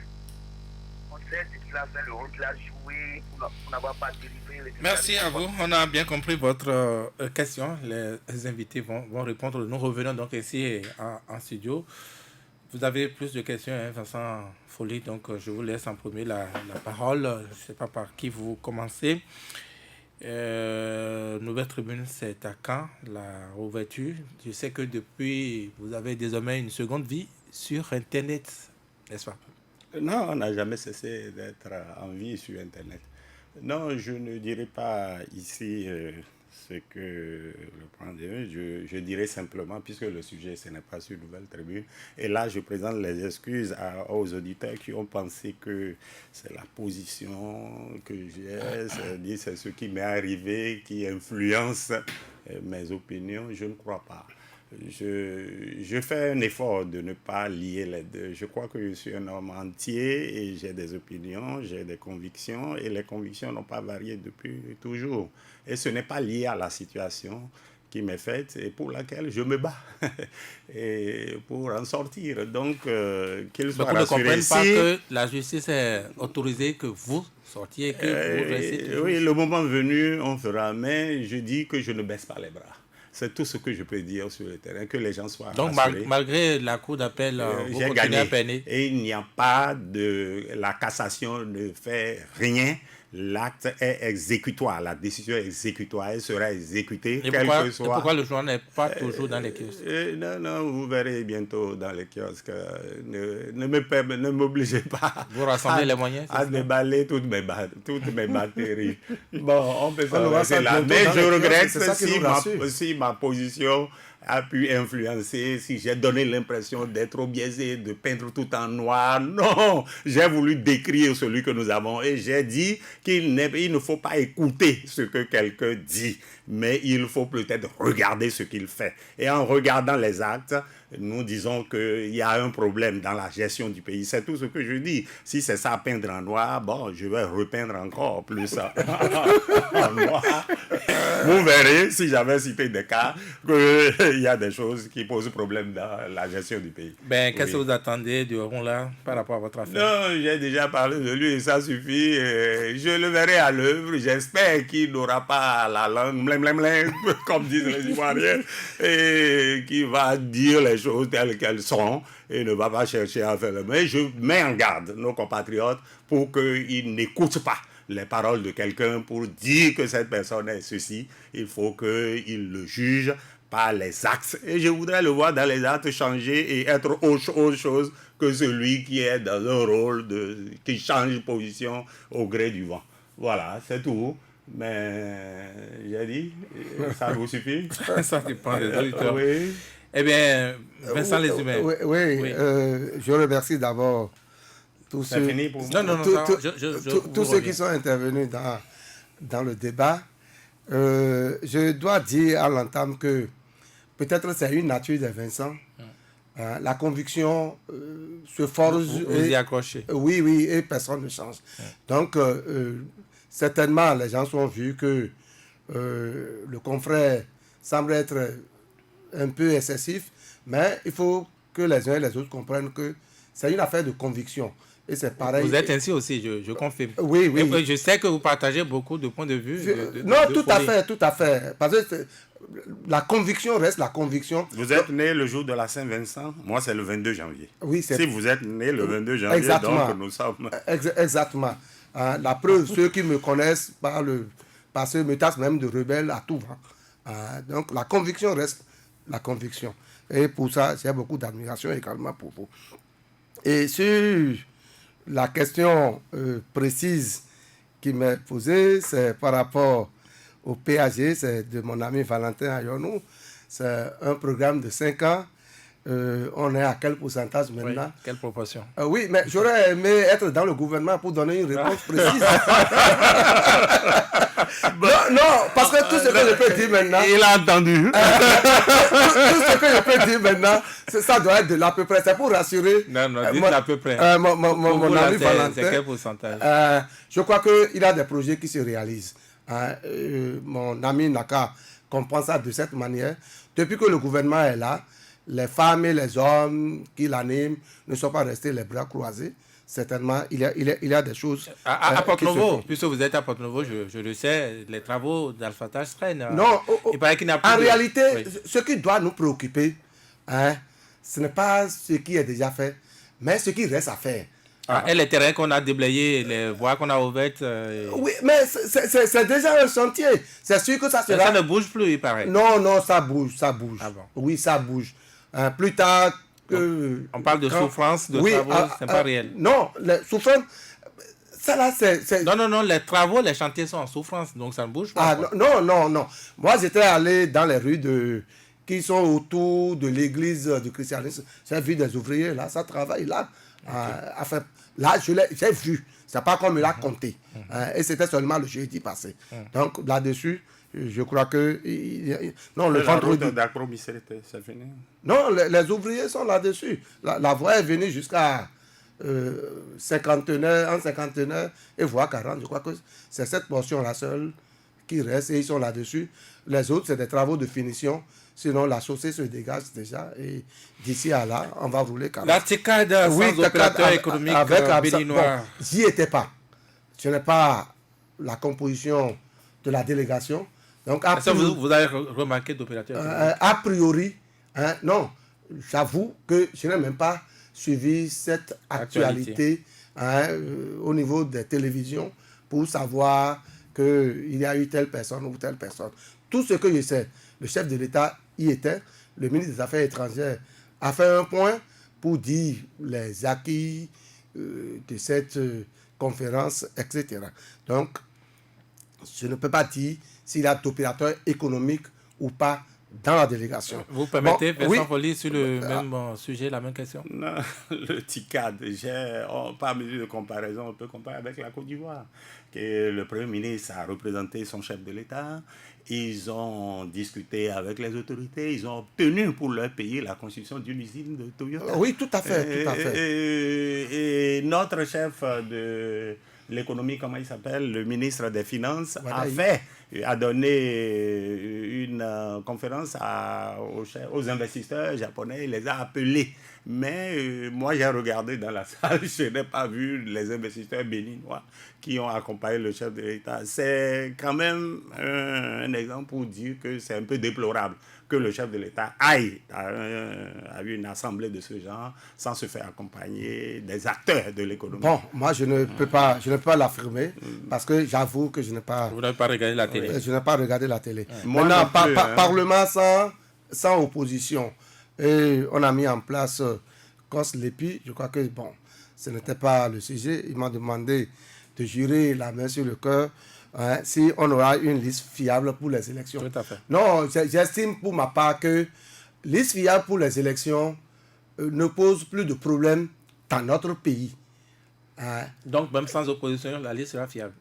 On sait ce qu'il a fait, le rôle qu'il a joué pour n'avoir pas délivré. Merci à vous. On a bien compris votre question. Les invités vont répondre. Nous revenons donc ici en studio. Vous avez plus de questions, hein, Vincent Folli, donc je vous laisse en premier la parole. Je ne sais pas par qui vous commencez. Nouvelle Tribune, c'est à quand la ouverture? Je sais que depuis, vous avez désormais une seconde vie sur Internet, n'est-ce pas? Non, on n'a jamais cessé d'être en vie sur Internet. Non, je ne dirai pas ici ce que le point de vue. Je dirais simplement, puisque le sujet, ce n'est pas sur Nouvelle Tribune, et là, je présente les excuses aux auditeurs qui ont pensé que c'est la position que j'ai, c'est ce qui m'est arrivé qui influence mes opinions. Je ne crois pas. Je fais un effort de ne pas lier les deux. Je crois que je suis un homme entier et j'ai des opinions, j'ai des convictions et les convictions n'ont pas varié depuis toujours. Et ce n'est pas lié à la situation qui m'est faite et pour laquelle je me bats et pour en sortir. Donc, qu'il soit rassuré. Vous ne comprenez pas que la justice est autorisée que vous sortiez, que vous restez. Oui, le moment venu, on fera, mais je dis que je ne baisse pas les bras. C'est tout ce que je peux dire sur le terrain, que les gens soient donc, rassurés. Malgré la cour d'appel, vous j'ai continuez gagné. à peiner. Et il n'y a pas de... La cassation ne fait rien. L'acte est exécutoire. La décision est exécutoire. Elle sera exécutée, Et quel que soit... Et pourquoi le journal n'est pas toujours dans les kiosques? Non, vous verrez bientôt dans les kiosques. Ne m'obligez pas vous rassemblez les moyens à déballer toutes mes batteries. Bon, on peut s'arrêter là. Mais je regrette si ma position a pu influencer, si j'ai donné l'impression d'être trop biaisé, de peindre tout en noir. Non, j'ai voulu décrire celui que nous avons et j'ai dit qu'il ne faut pas écouter ce que quelqu'un dit, mais il faut peut-être regarder ce qu'il fait. Et en regardant les actes, nous disons qu'il y a un problème dans la gestion du pays. C'est tout ce que je dis. Si c'est ça, peindre en noir, bon, je vais repeindre encore plus en noir. Vous verrez, si j'avais cité des cas, qu'il y a des choses qui posent problème dans la gestion du pays. Qu'est-ce que vous attendez du Rwanda par rapport à votre affaire? Non, j'ai déjà parlé de lui et ça suffit. Je le verrai à l'œuvre. J'espère qu'il n'aura pas la langue comme disent les Ivoiriens, et qui va dire les choses telles qu'elles sont et ne va pas chercher à faire le mal. Je mets en garde nos compatriotes pour qu'ils n'écoutent pas les paroles de quelqu'un pour dire que cette personne est ceci. Il faut qu'ils le jugent par les actes. Et je voudrais le voir dans les actes changer et être autre chose que celui qui est dans un rôle qui change de position au gré du vent. Voilà, c'est tout. Mais j'ai dit, ça vous suffit? Ça dépend des auditeurs. Oui. Eh bien, Vincent Lézumé. Oui. Je remercie d'abord tous C'est ceux, fini pour moi. Non, tous ceux qui sont intervenus dans le débat. Je dois dire à l'entame que peut-être c'est une nature de Vincent. La conviction se forge. Vous y accrochez. Oui, et personne ne change. Donc, certainement, les gens sont vus que le confrère semble être un peu excessif, mais il faut que les uns et les autres comprennent que c'est une affaire de conviction. Et c'est pareil. Vous êtes ainsi aussi, je confirme. Oui. Et je sais que vous partagez beaucoup de points de vue. Tout à fait. Parce que la conviction reste la conviction. Vous êtes né le jour de la Saint-Vincent. Moi, c'est le 22 janvier. Oui, si vous êtes né le 22 janvier, exactement. donc nous sommes... Exactement. La preuve, ceux qui me connaissent parce que me tassent même de rebelle à tout vent. Donc, la conviction reste la conviction. Et pour ça, j'ai beaucoup d'admiration également pour vous. Et sur la question précise qui m'est posée, c'est par rapport au PAG, c'est de mon ami Valentin Ayonou. C'est un programme de 5 ans. On est à quel pourcentage maintenant? Oui, quelle proportion? Oui, mais j'aurais aimé être dans le gouvernement pour donner une réponse précise. non, parce que tout ce que je peux dire maintenant... Il a entendu. tout ce que je peux dire maintenant, ça doit être de l'à peu près. C'est pour rassurer... Non, dites à peu près. Mon ami Valentin. C'est quel pourcentage? Je crois qu'il a des projets qui se réalisent. Mon ami Naka comprend ça de cette manière. Depuis que le gouvernement est là, les femmes et les hommes qui l'animent ne sont pas restés les bras croisés. Certainement, il y a des choses. À Porto-Novo, puisque vous êtes à Porto-Novo, je le sais, les travaux d'Alphatage traînent. Non, il paraît qu'il n'a plus en réalité, ce qui doit nous préoccuper, ce n'est pas ce qui est déjà fait, mais ce qui reste à faire. Et les terrains qu'on a déblayés, les voies qu'on a ouvertes. Oui, mais c'est déjà un chantier. C'est sûr que ça sera... Ça ne bouge plus, il paraît. Non, ça bouge. Ah bon. Oui, ça bouge. Plus tard... on parle de souffrance, de travaux, c'est pas réel. Non, les souffrances... Ça là, c'est... Non, les travaux, les chantiers sont en souffrance, donc ça ne bouge pas. Non. Moi, j'étais allé dans les rues qui sont autour de l'église du christianisme. J'ai vu des ouvriers, là, ça travaille, là. Enfin, là, j'ai vu. C'est pas comme il a compté. Et c'était seulement le jeudi passé. Donc, là-dessus, je crois que... Non, le vendredi... c'est fini. Non, les ouvriers sont là-dessus. La voie est venue jusqu'à cinquantenaire et voie 40. Je crois que c'est cette portion-là seule qui reste et ils sont là-dessus. Les autres, c'est des travaux de finition. Sinon, la chaussée se dégage déjà et d'ici à là, on va rouler. La TICAD sans opérateur économique béninois. J'y étais pas. Ce n'est pas la composition de la délégation. Donc, vous avez remarqué d'opérateur a priori, non, j'avoue que je n'ai même pas suivi cette actualité au niveau des télévisions pour savoir qu'il y a eu telle personne ou telle personne. Tout ce que je sais, le chef de l'État y était, le ministre des Affaires étrangères a fait un point pour dire les acquis de cette conférence, etc. Donc, je ne peux pas dire s'il y a d'opérateurs économiques ou pas dans la délégation. Vous permettez, Vincent Folli, sur le même sujet, la même question? Non, le TICAD, pas mesure de comparaison, on peut comparer avec la Côte d'Ivoire, que le Premier ministre a représenté son chef de l'État, ils ont discuté avec les autorités, ils ont obtenu pour leur pays la construction d'une usine de Toyota. Oui, tout à fait. Et notre chef de l'économie, comment il s'appelle, le ministre des Finances, a donné une conférence aux investisseurs japonais, il les a appelés. Mais moi, j'ai regardé dans la salle, je n'ai pas vu les investisseurs béninois qui ont accompagné le chef de l'État. C'est quand même un exemple pour dire que c'est un peu déplorable que le chef de l'État aille à une assemblée de ce genre sans se faire accompagner des acteurs de l'économie. Bon, moi, je ne peux pas l'affirmer parce que j'avoue que je n'ai pas... Vous n'avez pas regardé la télé. Je n'ai pas regardé la télé. Maintenant, Parlement sans opposition. Et on a mis en place COS-LEPI. Je crois que, bon, ce n'était pas le sujet. Ils m'ont demandé de jurer la main sur le cœur hein, si on aura une liste fiable pour les élections. Tout à fait. Non, j'estime pour ma part que liste fiable pour les élections ne pose plus de problème dans notre pays. Hein. Donc, même sans opposition, la liste sera fiable.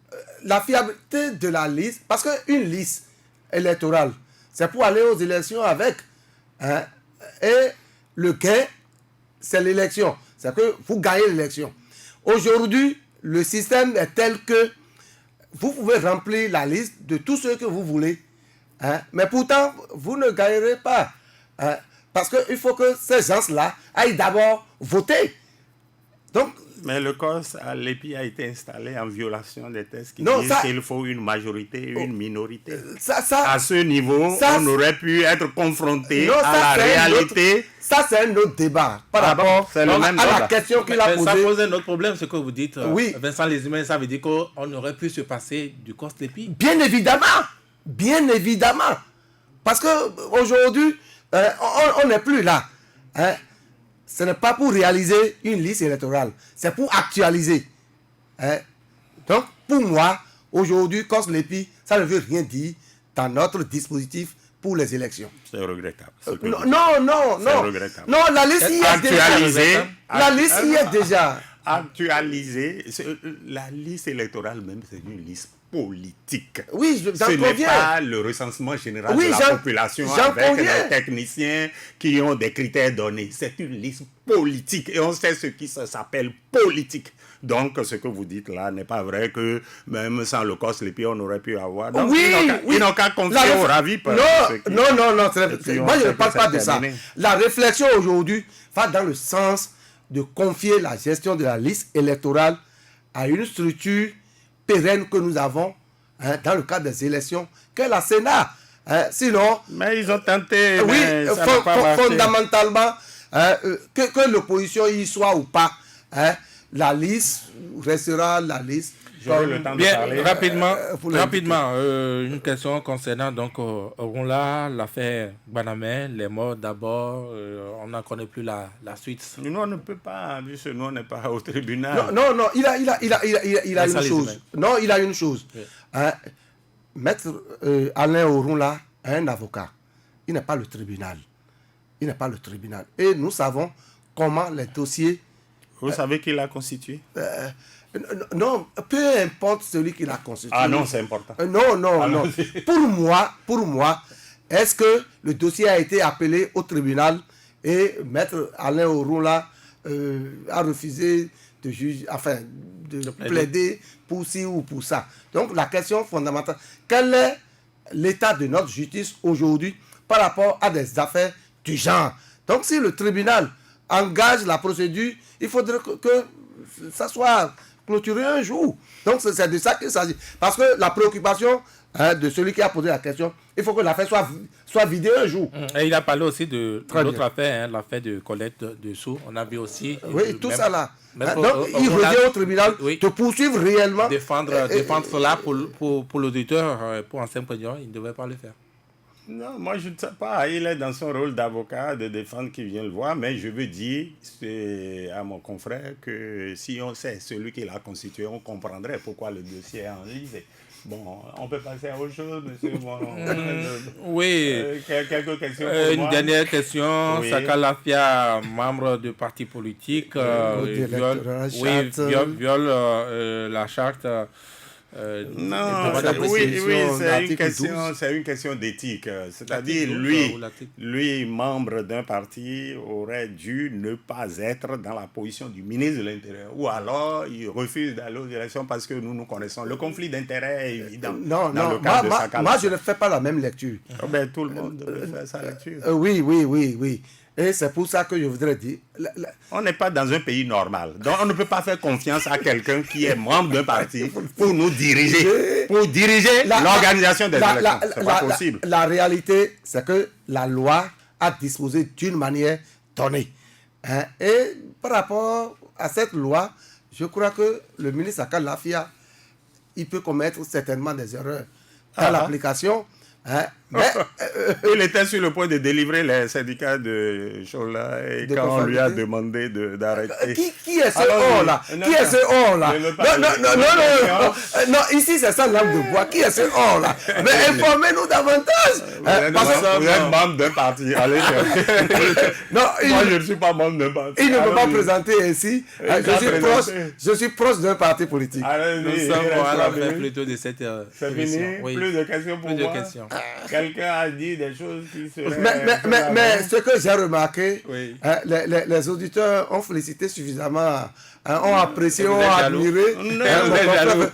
La fiabilité de la liste, parce qu'une liste électorale, c'est pour aller aux élections avec. Hein, et le gain, c'est l'élection. C'est que vous gagnez l'élection. Aujourd'hui, le système est tel que vous pouvez remplir la liste de tous ceux que vous voulez. Hein, mais pourtant, vous ne gagnerez pas. Hein, parce qu'il faut que ces gens-là aillent d'abord voter. Donc, mais le COS à l'EPI a été installé en violation des textes qui non, disent qu'il faut une majorité et une minorité. À ce niveau, on aurait pu être confronté à la réalité. Ça, c'est un autre débat par rapport à la question qu'il a posée. Ça pose un autre problème, ce que vous dites. Oui. Vincent Lézumé, ça veut dire qu'on aurait pu se passer du COS l'EPI. Bien évidemment. Bien évidemment. Parce qu'aujourd'hui, on n'est plus là. Hein. Ce n'est pas pour réaliser une liste électorale, c'est pour actualiser. Hein? Donc, pour moi, aujourd'hui, COS l'EPI, ça ne veut rien dire dans notre dispositif pour les élections. C'est regrettable. Non. C'est regrettable. Non, la liste y est déjà. La liste y est déjà. Actualiser, la liste électorale même, c'est une liste politique. Oui, j'en conviens. Ce n'est pas le recensement général de la population avec les techniciens qui ont des critères donnés. C'est une liste politique et on sait ce qui s'appelle politique. Donc, ce que vous dites là n'est pas vrai que même sans le COS, les pays, on aurait pu avoir. Donc, ils n'ont qu'à confier au ravi. Non. Moi, je ne parle pas de ça. La réflexion aujourd'hui va dans le sens de confier la gestion de la liste électorale à une structure pérenne que nous avons dans le cadre des élections, qu'est la Sénat. Sinon... Mais ils ont tenté, oui, ça n'a pas marché. Fondamentalement, que l'opposition y soit ou pas, la liste restera la liste. Le temps de parler. Rapidement, une question concernant donc Orunla, l'affaire Banamé, les morts d'abord, on n'en connaît plus la suite. Nous, on ne peut pas, puisque nous, on n'est pas au tribunal. Non, il a une chose. Non, il a une chose. Oui. Maître Alain Orunla est un avocat. Il n'est pas le tribunal. Et nous savons comment les dossiers... Vous savez qui l'a constitué? Non, peu importe celui qui l'a constitué. Ah non, c'est important. Non. Pour moi, est-ce que le dossier a été appelé au tribunal et Maître Alain Orunla a refusé de plaider pour ci ou pour ça. Donc la question fondamentale, quel est l'état de notre justice aujourd'hui par rapport à des affaires du genre? Donc si le tribunal engage la procédure, il faudrait que ça soit clôturé un jour. Donc c'est de ça qu'il s'agit. Parce que la préoccupation de celui qui a posé la question, il faut que l'affaire soit vidée un jour. Et il a parlé aussi de l'autre affaire, l'affaire de collecte de sous. On a vu aussi... Oui, tout ça là. Donc il revient au tribunal de poursuivre réellement. Défendre cela pour l'auditeur, pour un simple ignorant, il ne devait pas le faire. Non, moi je ne sais pas. Il est dans son rôle d'avocat, de défendre qui vient le voir, mais je veux dire à mon confrère que si on sait celui qui l'a constitué, on comprendrait pourquoi le dossier est enlisé. Bon, on peut passer à autre chose, monsieur. Oui. Quelques questions pour une dernière question. Oui. Saka Lafia, membre de parti politique, viole la charte. C'est une question d'éthique. C'est-à-dire, lui, membre d'un parti, aurait dû ne pas être dans la position du ministre de l'Intérieur. Ou alors, il refuse d'aller aux élections parce que nous connaissons. Le conflit d'intérêts est évident. Non, moi, je ne fais pas la même lecture. Tout le monde devrait faire sa lecture. Oui. Et c'est pour ça que je voudrais dire... On n'est pas dans un pays normal. Donc, on ne peut pas faire confiance à quelqu'un qui est membre d'un parti pour nous diriger, pour diriger l'organisation des élections. C'est pas possible. La réalité, c'est que la loi a disposé d'une manière donnée. Et par rapport à cette loi, je crois que le ministre Saka Lafia, il peut commettre certainement des erreurs dans l'application. Il était sur le point de délivrer les syndicats de Chola et quand on lui a demandé d'arrêter. Qui est ce on-là? Qui est ce on-là? Non, ici c'est ça l'âme de bois. Qui est ce on-là? Mais informez-nous davantage. Vous êtes membre d'un parti. Allez, moi je ne suis pas membre d'un parti. Il ne peut pas présenter ainsi. Je suis proche d'un parti politique. Nous sommes à la fin plutôt de cette émission. Oui. Plus de questions pour moi. Quelqu'un a dit des choses qui seraient... Mais ce que j'ai remarqué, les auditeurs ont félicité suffisamment, ont apprécié, ont admiré.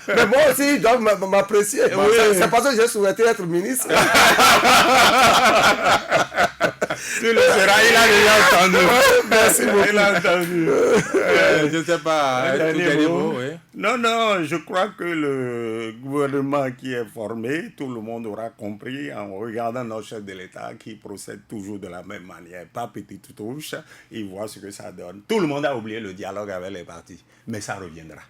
Mais moi aussi, ils doivent m'apprécier. C'est parce que j'ai souhaité être ministre. Tu le seras, il a déjà entendu. Merci beaucoup. Il a entendu. Je ne sais pas. Non, je crois que le gouvernement qui est formé, tout le monde aura compris en regardant nos chefs de l'État qui procèdent toujours de la même manière. Pas petite touche, ils voient ce que ça donne. Tout le monde a oublié le dialogue avec les partis, mais ça reviendra.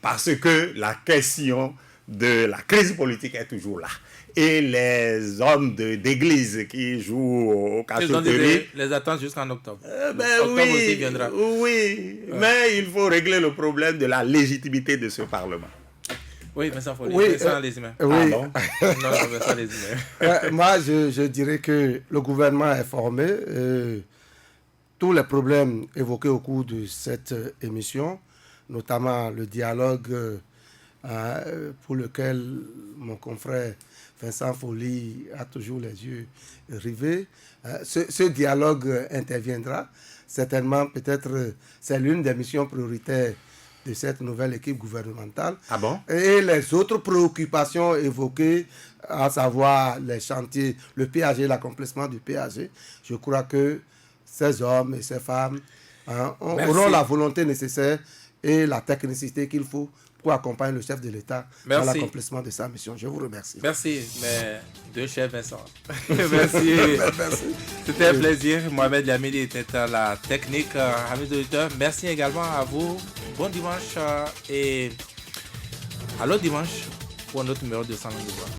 Parce que la question de la crise politique est toujours là. Et les hommes d'église qui jouent au cachoterie... les attendent jusqu'en octobre. Octobre aussi viendra. Oui, mais il faut régler le problème de la légitimité de ce Parlement. Oui, mais ça faut les humains. Oui. Non, ça les humains. Moi, je dirais que le gouvernement est formé. Tous les problèmes évoqués au cours de cette émission, notamment le dialogue pour lequel mon confrère Vincent Folly a toujours les yeux rivés. Ce dialogue interviendra. Certainement, peut-être, c'est l'une des missions prioritaires de cette nouvelle équipe gouvernementale. Ah bon? Et les autres préoccupations évoquées, à savoir les chantiers, le PAG, l'accomplissement du PAG, je crois que ces hommes et ces femmes auront la volonté nécessaire et la technicité qu'il faut pour accompagner le chef de l'État dans l'accomplissement de sa mission. Je vous remercie. Merci, mes deux chefs Vincent. Merci. C'était un plaisir. Mohamed Lamidi était à la technique. Amis auditeurs, merci également à vous. Bon dimanche et à l'autre dimanche pour un autre numéro de Salon de Voix.